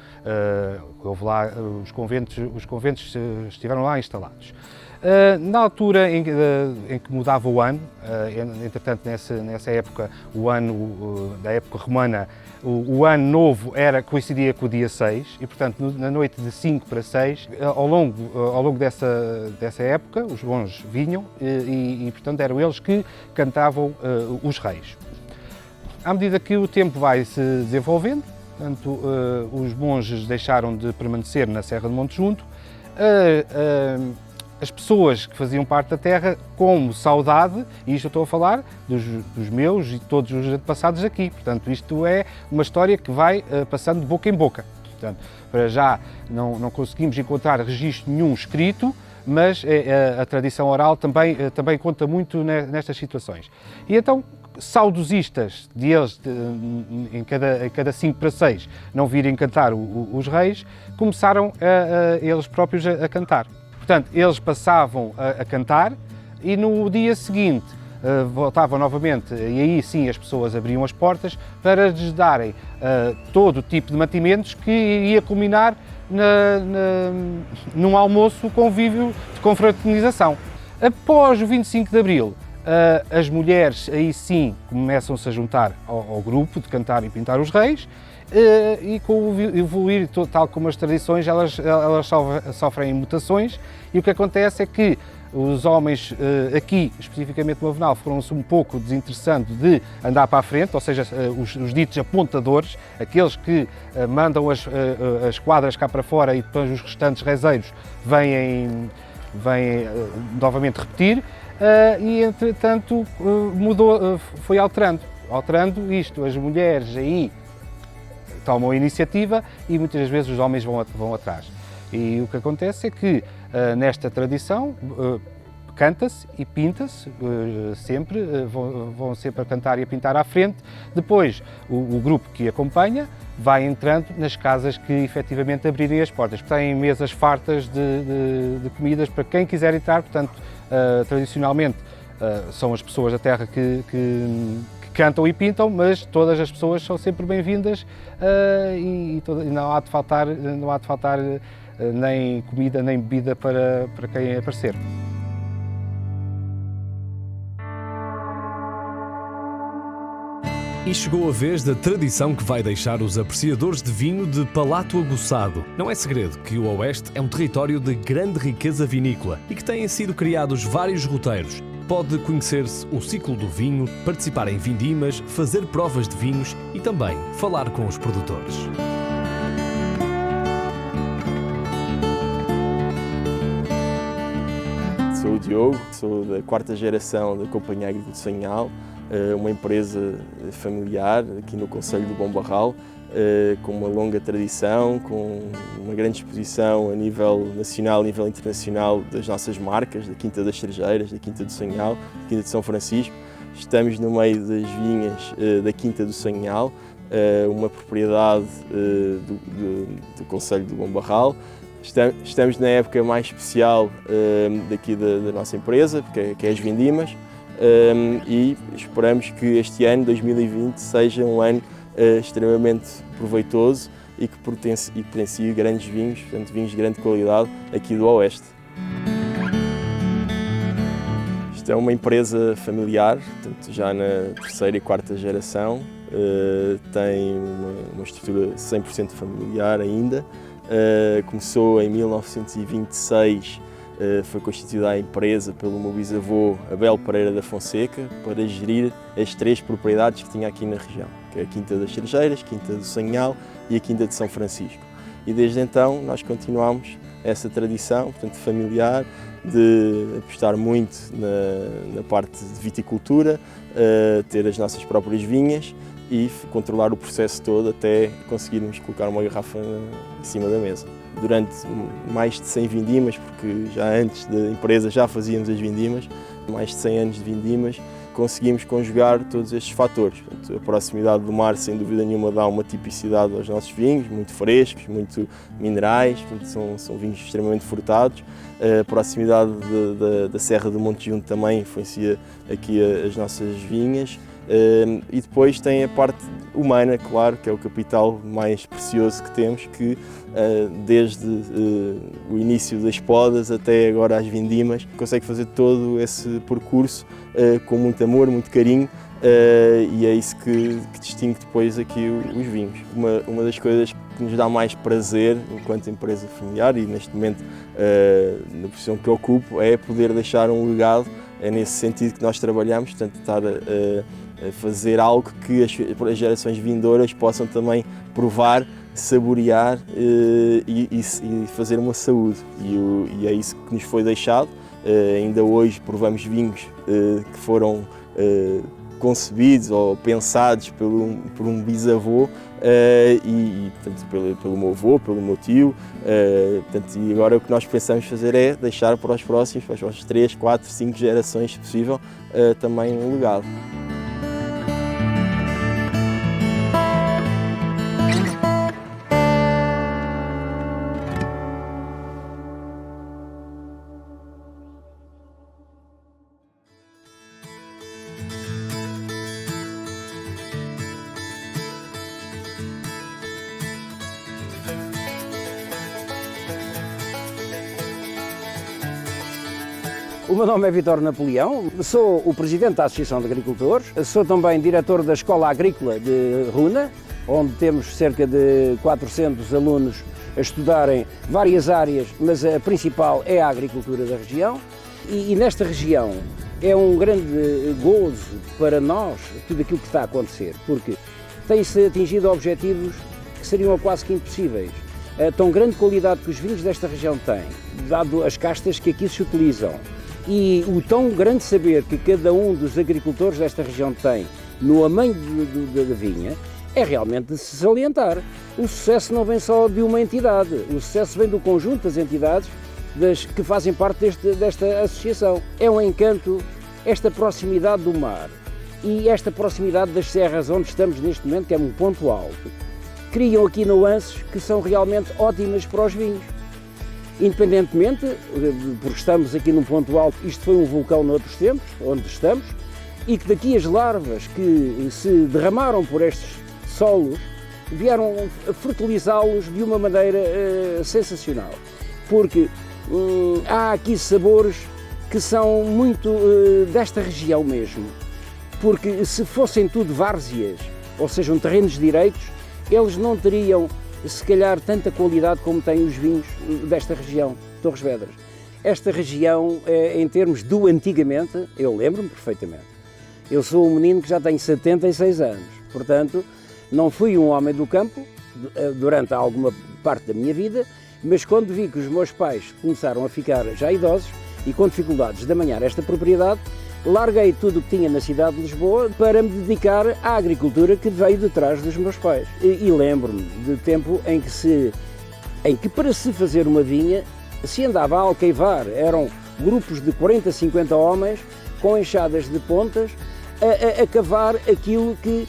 Houve lá, os conventos estiveram lá instalados. Na altura em que mudava o ano, entretanto nessa época, o ano da época romana, o ano novo coincidia com o dia 6 e, portanto, na noite de 5 para 6, ao longo dessa época, os monges vinham e, portanto, eram eles que cantavam os reis. À medida que o tempo vai se desenvolvendo, portanto, os monges deixaram de permanecer na Serra de Monte Junto, as pessoas que faziam parte da terra, como saudade, e isto eu estou a falar dos meus e todos os antepassados aqui, portanto isto é uma história que vai passando de boca em boca. Portanto, para já não conseguimos encontrar registro nenhum escrito, mas a tradição oral também conta muito nestas situações. E então saudosistas deles, em cada 5 para 6, não virem cantar os reis, começaram eles próprios a cantar. Portanto, eles passavam a cantar e no dia seguinte voltavam novamente, e aí sim as pessoas abriam as portas para lhes darem todo o tipo de mantimentos que ia culminar num almoço convívio de confraternização. Após o 25 de Abril, as mulheres aí sim começam-se a juntar ao grupo de cantar e pintar os reis, e com o evoluir, tal como as tradições, elas sofrem mutações, e o que acontece é que os homens aqui, especificamente no Avenal, foram-se um pouco desinteressando de andar para a frente, ou seja, os ditos apontadores, aqueles que mandam as quadras cá para fora e depois os restantes rezeiros vêm novamente repetir, e entretanto foi alterando isto, as mulheres aí tomam a iniciativa e muitas vezes os homens vão atrás. E o que acontece é que nesta tradição canta-se e pinta-se sempre, vão sempre a cantar e a pintar à frente. Depois o grupo que acompanha vai entrando nas casas que efetivamente abrirem as portas. Têm mesas fartas de comidas para quem quiser entrar, portanto, tradicionalmente são as pessoas da terra que cantam e pintam, mas todas as pessoas são sempre bem-vindas e não há de faltar nem comida nem bebida para quem aparecer. E chegou a vez da tradição que vai deixar os apreciadores de vinho de palato aguçado. Não é segredo que o Oeste é um território de grande riqueza vinícola e que têm sido criados vários roteiros. Pode conhecer-se o ciclo do vinho, participar em vindimas, fazer provas de vinhos e também falar com os produtores. Sou o Diogo, sou da 4ª geração da Companhia Agrícola de Sonhal, uma empresa familiar aqui no concelho do Bom Barral, com uma longa tradição, com uma grande exposição a nível nacional e a nível internacional das nossas marcas, da Quinta das Cerejeiras, da Quinta do Sonhal, da Quinta de São Francisco. Estamos no meio das vinhas da Quinta do Sonhal, uma propriedade do concelho do Bom Barral. Estamos na época mais especial daqui da nossa empresa, que é as vindimas, e esperamos que este ano, 2020, seja um ano extremamente proveitoso e que potencie grandes vinhos, portanto, vinhos de grande qualidade aqui do Oeste. Isto é uma empresa familiar, portanto, já na 3ª e 4ª geração, tem uma estrutura 100% familiar ainda. Começou em 1926, foi constituída a empresa pelo meu bisavô Abel Pereira da Fonseca para gerir as 3 propriedades que tinha aqui na região, que é a Quinta das Cerejeiras, Quinta do Sonhal e a Quinta de São Francisco. E desde então nós continuamos essa tradição, portanto, familiar, de apostar muito na parte de viticultura, ter as nossas próprias vinhas e controlar o processo todo até conseguirmos colocar uma garrafa em cima da mesa. Durante mais de 100 vindimas, porque já antes da empresa já fazíamos as vindimas, mais de 100 anos de vindimas, conseguimos conjugar todos estes fatores. Portanto, a proximidade do mar, sem dúvida nenhuma, dá uma tipicidade aos nossos vinhos, muito frescos, muito minerais, portanto, são vinhos extremamente frutados. A proximidade da Serra do Monte Junto também influencia aqui as nossas vinhas. E depois tem a parte humana, claro, que é o capital mais precioso que temos, que desde o início das podas até agora às vindimas, consegue fazer todo esse percurso com muito amor, muito carinho, e é isso que distingue depois aqui os vinhos. Uma das coisas que nos dá mais prazer enquanto empresa familiar, e neste momento na posição que ocupo, é poder deixar um legado. É nesse sentido que nós trabalhamos, portanto, estar a fazer algo que as gerações vindouras possam também provar, saborear e fazer uma saúde. E é isso que nos foi deixado. Ainda hoje provamos vinhos que foram concebidos ou pensados por um bisavô portanto, pelo meu avô, pelo meu tio. Portanto, e agora o que nós pensamos fazer é deixar para as próximas 3, 4, 5 gerações, se possível, também um legado. O meu nome é Vítor Napoleão, sou o presidente da Associação de Agricultores, sou também diretor da Escola Agrícola de Runa, onde temos cerca de 400 alunos a estudarem várias áreas, mas a principal é a agricultura da região. E nesta região é um grande gozo para nós tudo aquilo que está a acontecer, porque tem-se atingido objetivos que seriam quase que impossíveis. A tão grande qualidade que os vinhos desta região têm, dado as castas que aqui se utilizam, e o tão grande saber que cada um dos agricultores desta região tem no amanho da vinha, é realmente de se salientar. O sucesso não vem só de uma entidade, o sucesso vem do conjunto das entidades que fazem parte desta associação. É um encanto esta proximidade do mar e esta proximidade das serras onde estamos neste momento, que é um ponto alto, criam aqui nuances que são realmente ótimas para os vinhos. Independentemente, porque estamos aqui num ponto alto, isto foi um vulcão noutros tempos, onde estamos, e que daqui as larvas que se derramaram por estes solos vieram a fertilizá-los de uma maneira sensacional, porque há aqui sabores que são muito desta região mesmo, porque se fossem tudo várzeas, ou sejam terrenos direitos, eles não teriam se calhar tanta qualidade como têm os vinhos desta região, Torres Vedras. Esta região, em termos do antigamente, eu lembro-me perfeitamente. Eu sou um menino que já tenho 76 anos, portanto, não fui um homem do campo durante alguma parte da minha vida, mas quando vi que os meus pais começaram a ficar já idosos e com dificuldades de amanhar esta propriedade, larguei tudo o que tinha na cidade de Lisboa para me dedicar à agricultura que veio de trás dos meus pais. E lembro-me de tempo em que para se fazer uma vinha se andava a alqueivar, eram grupos de 40, 50 homens com enxadas de pontas a cavar aquilo que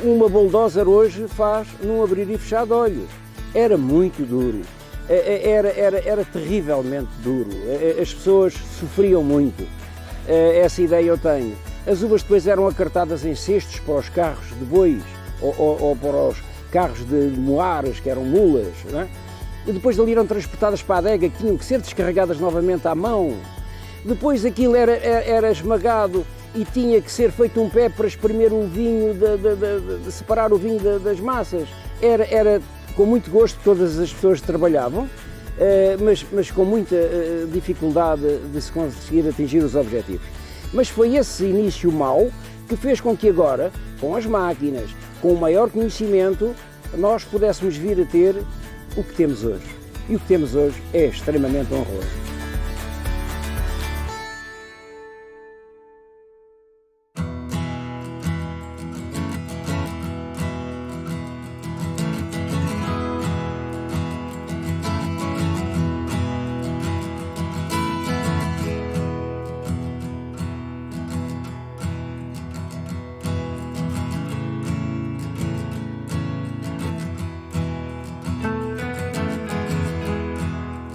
uma bulldozer hoje faz num abrir e fechar de olhos. Era muito duro, era terrivelmente duro, as pessoas sofriam muito. Essa ideia eu tenho. As uvas depois eram acartadas em cestos para os carros de bois ou para os carros de moares, que eram mulas, não é? E depois dali eram transportadas para a adega, que tinham que ser descarregadas novamente à mão. Depois aquilo era esmagado e tinha que ser feito um pé para espremer o vinho, de separar o vinho das massas. Era com muito gosto que todas as pessoas trabalhavam, mas com muita dificuldade de se conseguir atingir os objetivos. Mas foi esse início mau que fez com que agora, com as máquinas, com o maior conhecimento, nós pudéssemos vir a ter o que temos hoje. E o que temos hoje é extremamente honroso.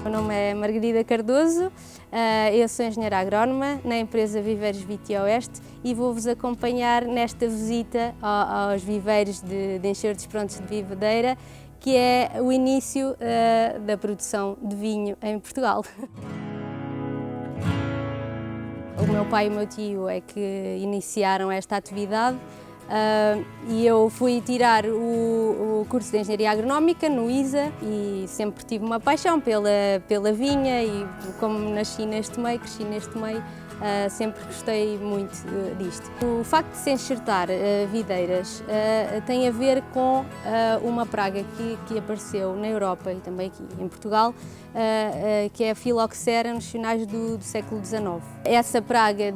Meu nome é Margarida Cardoso, eu sou engenheira agrónoma na empresa Viveiros Viti Oeste e vou-vos acompanhar nesta visita aos viveiros de enxertos prontos de vivadeira, que é o início da produção de vinho em Portugal. O meu pai e o meu tio é que iniciaram esta atividade. E eu fui tirar o curso de Engenharia Agronómica no ISA e sempre tive uma paixão pela vinha e como nasci neste meio, cresci neste meio, sempre gostei muito disto. O facto de se enxertar videiras tem a ver com uma praga que apareceu na Europa e também aqui em Portugal, que é a filoxera nos finais do século XIX. Essa praga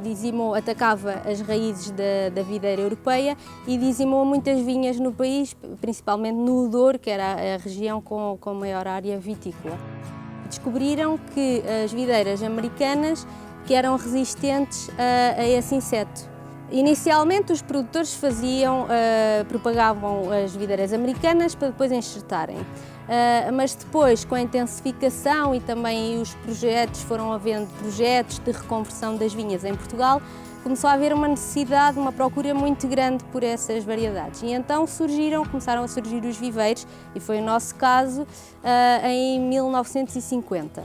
atacava as raízes da videira europeia e dizimou muitas vinhas no país, principalmente no Douro, que era a região com maior área vitícola. Descobriram que as videiras americanas que eram resistentes a esse inseto. Inicialmente os produtores propagavam as videiras americanas para depois enxertarem. Mas depois, com a intensificação e também os projetos, foram havendo projetos de reconversão das vinhas em Portugal, começou a haver uma necessidade, uma procura muito grande por essas variedades. E então começaram a surgir os viveiros, e foi o nosso caso, em 1950.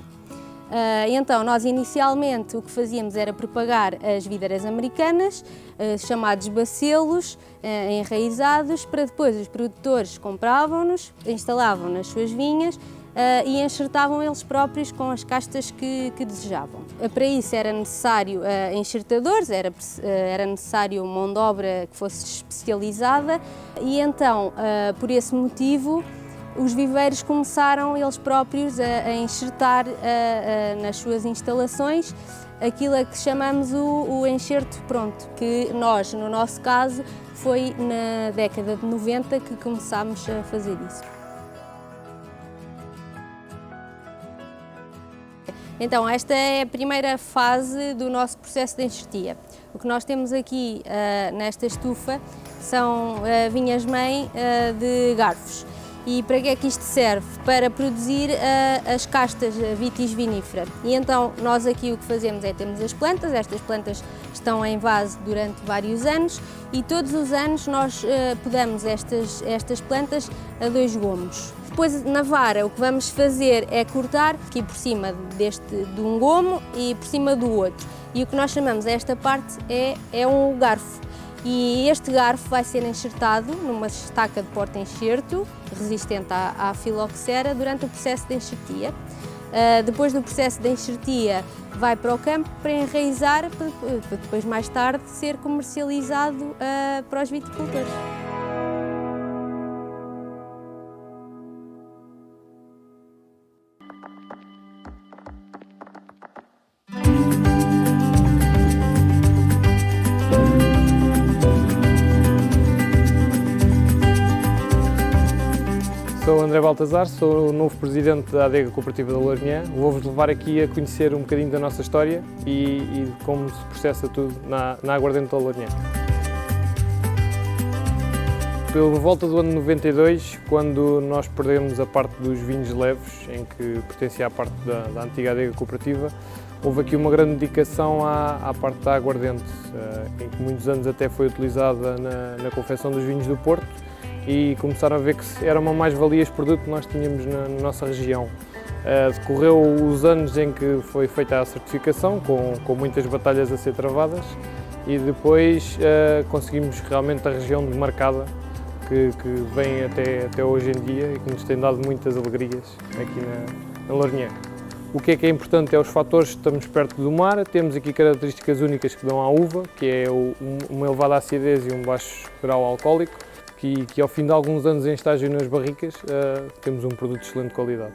Então, nós inicialmente o que fazíamos era propagar as videiras americanas, chamados bacelos, enraizados, para depois os produtores compravam-nos, instalavam nas suas vinhas e enxertavam eles próprios com as castas que desejavam. Para isso era necessário enxertadores, era necessário mão de obra que fosse especializada e então, por esse motivo, os viveiros começaram eles próprios a enxertar nas suas instalações aquilo a que chamamos o enxerto pronto, que nós, no nosso caso, foi na década de 90 que começámos a fazer isso. Então, esta é a primeira fase do nosso processo de enxertia. O que nós temos aqui nesta estufa são vinhas-mãe de garfos. E para que é que isto serve? Para produzir as castas vitis vinifera. E então nós aqui o que fazemos é temos as plantas, estas plantas estão em vase durante vários anos e todos os anos nós podamos estas plantas a 2 gomos. Depois na vara o que vamos fazer é cortar aqui por cima de um gomo e por cima do outro. E o que nós chamamos esta parte é um garfo. E este garfo vai ser enxertado numa estaca de porta-enxerto, resistente à filoxera, durante o processo de enxertia. Depois do processo de enxertia, vai para o campo para enraizar, para depois mais tarde ser comercializado para os viticultores. Sou André Baltazar, sou o novo presidente da Adega Cooperativa da Lourinhã. Vou-vos levar aqui a conhecer um bocadinho da nossa história e de como se processa tudo na aguardente da Lourinhã. Pela volta do ano 92, quando nós perdemos a parte dos vinhos leves, em que pertencia à parte da antiga Adega Cooperativa, houve aqui uma grande dedicação à parte da aguardente, em que muitos anos até foi utilizada na confecção dos vinhos do Porto, e começaram a ver que era uma mais-valia este produto que nós tínhamos na nossa região. Decorreu os anos em que foi feita a certificação, com muitas batalhas a ser travadas, e depois conseguimos realmente a região demarcada, que vem até hoje em dia e que nos tem dado muitas alegrias aqui na Lourinhã. O que é importante é os fatores, estamos perto do mar, temos aqui características únicas que dão à uva, que é uma elevada acidez e um baixo grau alcoólico, que ao fim de alguns anos em estágio nas barricas, temos um produto de excelente qualidade.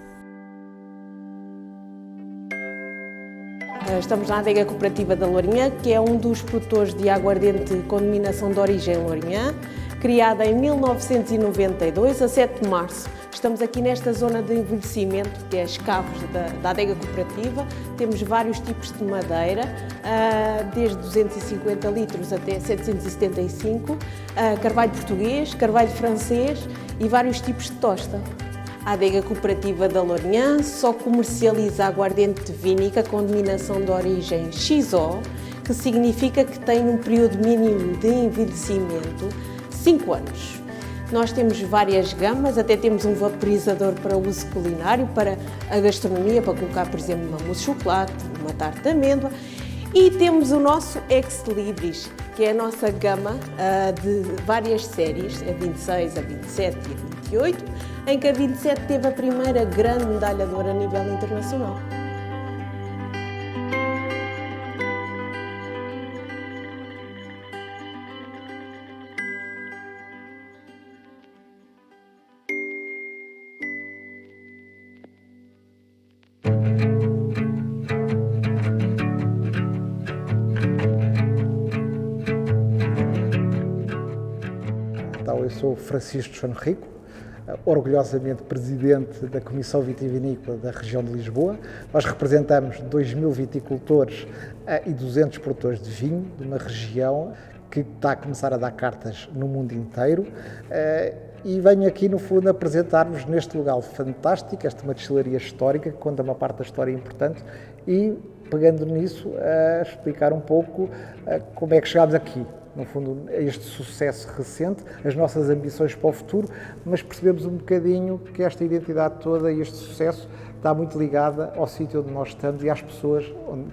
Estamos na Adega Cooperativa da Lourinhã, que é um dos produtores de aguardente com denominação de origem Lourinhã, criada em 1992, a 7 de março. Estamos aqui nesta zona de envelhecimento, que é as caves da Adega Cooperativa. Temos vários tipos de madeira, desde 250 litros até 775, carvalho português, carvalho francês e vários tipos de tosta. A Adega Cooperativa da Lourinhã só comercializa aguardente vínica com denominação de origem XO, que significa que tem um período mínimo de envelhecimento 5 anos. Nós temos várias gamas, até temos um vaporizador para uso culinário, para a gastronomia, para colocar, por exemplo, uma mousse de chocolate, uma tarte de amêndoa. E temos o nosso Ex Libris, que é a nossa gama de várias séries, a 26, a 27 e a 28, em que a 27 teve a primeira grande medalha de ouro a nível internacional. Eu sou Francisco Chano Rico, orgulhosamente presidente da Comissão Vitivinícola da região de Lisboa. Nós representamos 2.000 viticultores e 200 produtores de vinho de uma região que está a começar a dar cartas no mundo inteiro. E venho aqui, no fundo, apresentar-vos neste lugar fantástico, esta é uma destilaria histórica que conta uma parte da história importante e pegando nisso, a explicar um pouco como é que chegámos aqui. No fundo, este sucesso recente, as nossas ambições para o futuro, mas percebemos um bocadinho que esta identidade toda e este sucesso está muito ligada ao sítio onde nós estamos e às pessoas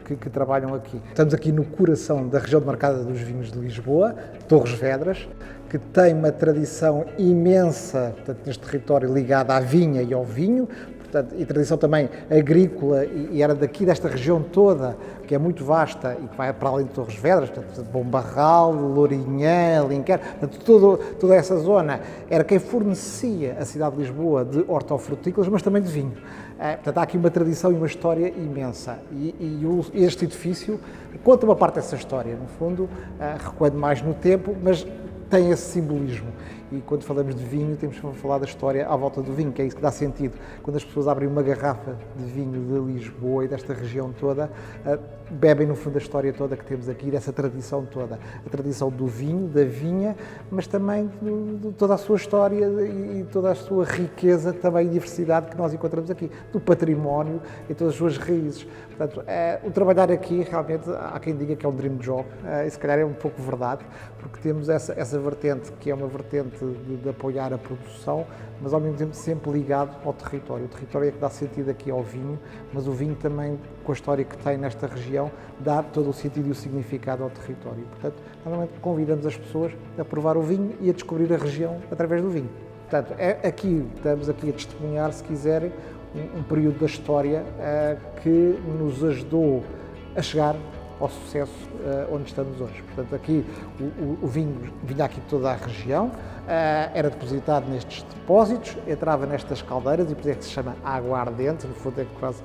que trabalham aqui. Estamos aqui no coração da região demarcada dos vinhos de Lisboa, Torres Vedras, que tem uma tradição imensa, portanto, neste território ligada à vinha e ao vinho, portanto, e tradição também agrícola, e era daqui desta região toda, que é muito vasta e que vai para além de Torres Vedras, portanto, Bom Barral, Lourinhã, Alenquer, portanto, toda essa zona era quem fornecia a cidade de Lisboa de hortofrutícolas, mas também de vinho. Portanto, há aqui uma tradição e uma história imensa. Este edifício conta uma parte dessa história, no fundo, recuando mais no tempo, mas tem esse simbolismo. E quando falamos de vinho, temos que falar da história à volta do vinho, que é isso que dá sentido. Quando as pessoas abrem uma garrafa de vinho de Lisboa e desta região toda, bebem no fundo a história toda que temos aqui, dessa tradição toda. A tradição do vinho, da vinha, mas também de toda a sua história e toda a sua riqueza, também e diversidade que nós encontramos aqui, do património e todas as suas raízes. Portanto, o trabalhar aqui, realmente, há quem diga que é um dream job, e se calhar é um pouco verdade, porque temos essa vertente, que é uma vertente de apoiar a produção, mas ao mesmo tempo sempre ligado ao território. O território é que dá sentido aqui ao vinho, mas o vinho também, com a história que tem nesta região, dá todo o sentido e o significado ao território. Portanto, normalmente convidamos as pessoas a provar o vinho e a descobrir a região através do vinho. Portanto, estamos aqui a testemunhar, se quiserem, um período da história que nos ajudou a chegar ao sucesso onde estamos hoje. Portanto, aqui o vinho vinha aqui de toda a região, era depositado nestes depósitos, entrava nestas caldeiras, e por isso é que se chama água ardente, no fundo é quase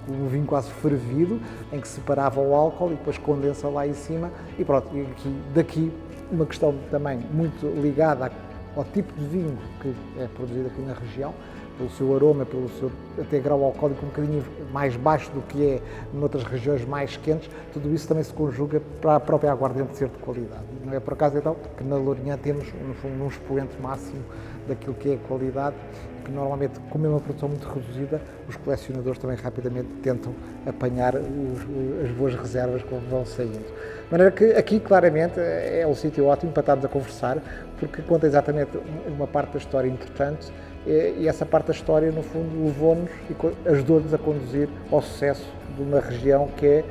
um vinho quase fervido, em que se separava o álcool e depois condensa lá em cima, e pronto, e daqui uma questão também muito ligada ao tipo de vinho que é produzido aqui na região, pelo seu aroma, pelo seu até grau alcoólico um bocadinho mais baixo do que é noutras regiões mais quentes, tudo isso também se conjuga para a própria aguardente ser de qualidade. Não é por acaso então que na Lourinhã temos um expoente máximo daquilo que é a qualidade, que normalmente, como é uma produção muito reduzida, os colecionadores também rapidamente tentam apanhar as boas reservas como vão saindo. De maneira que aqui, claramente, é um sítio ótimo para estarmos a conversar, porque conta exatamente uma parte da história importante, e essa parte da história, no fundo, levou-nos e ajudou-nos a conduzir ao sucesso de uma região que é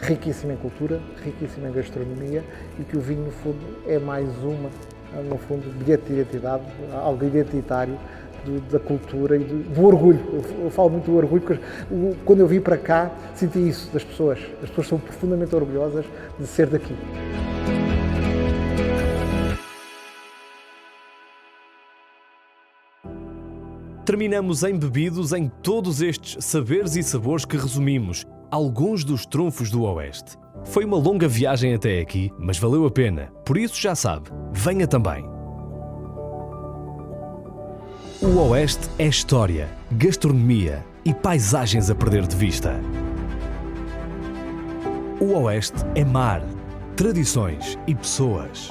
riquíssima em cultura, riquíssima em gastronomia, e que o vinho, no fundo, é mais no fundo, bilhete de identidade, algo identitário da cultura e do orgulho. Eu falo muito do orgulho, porque quando eu vim para cá, senti isso das pessoas. As pessoas são profundamente orgulhosas de ser daqui. Terminamos embebidos em todos estes saberes e sabores que resumimos, alguns dos trunfos do Oeste. Foi uma longa viagem até aqui, mas valeu a pena. Por isso já sabe, venha também. O Oeste é história, gastronomia e paisagens a perder de vista. O Oeste é mar, tradições e pessoas.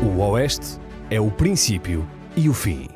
O Oeste é o princípio e o fim.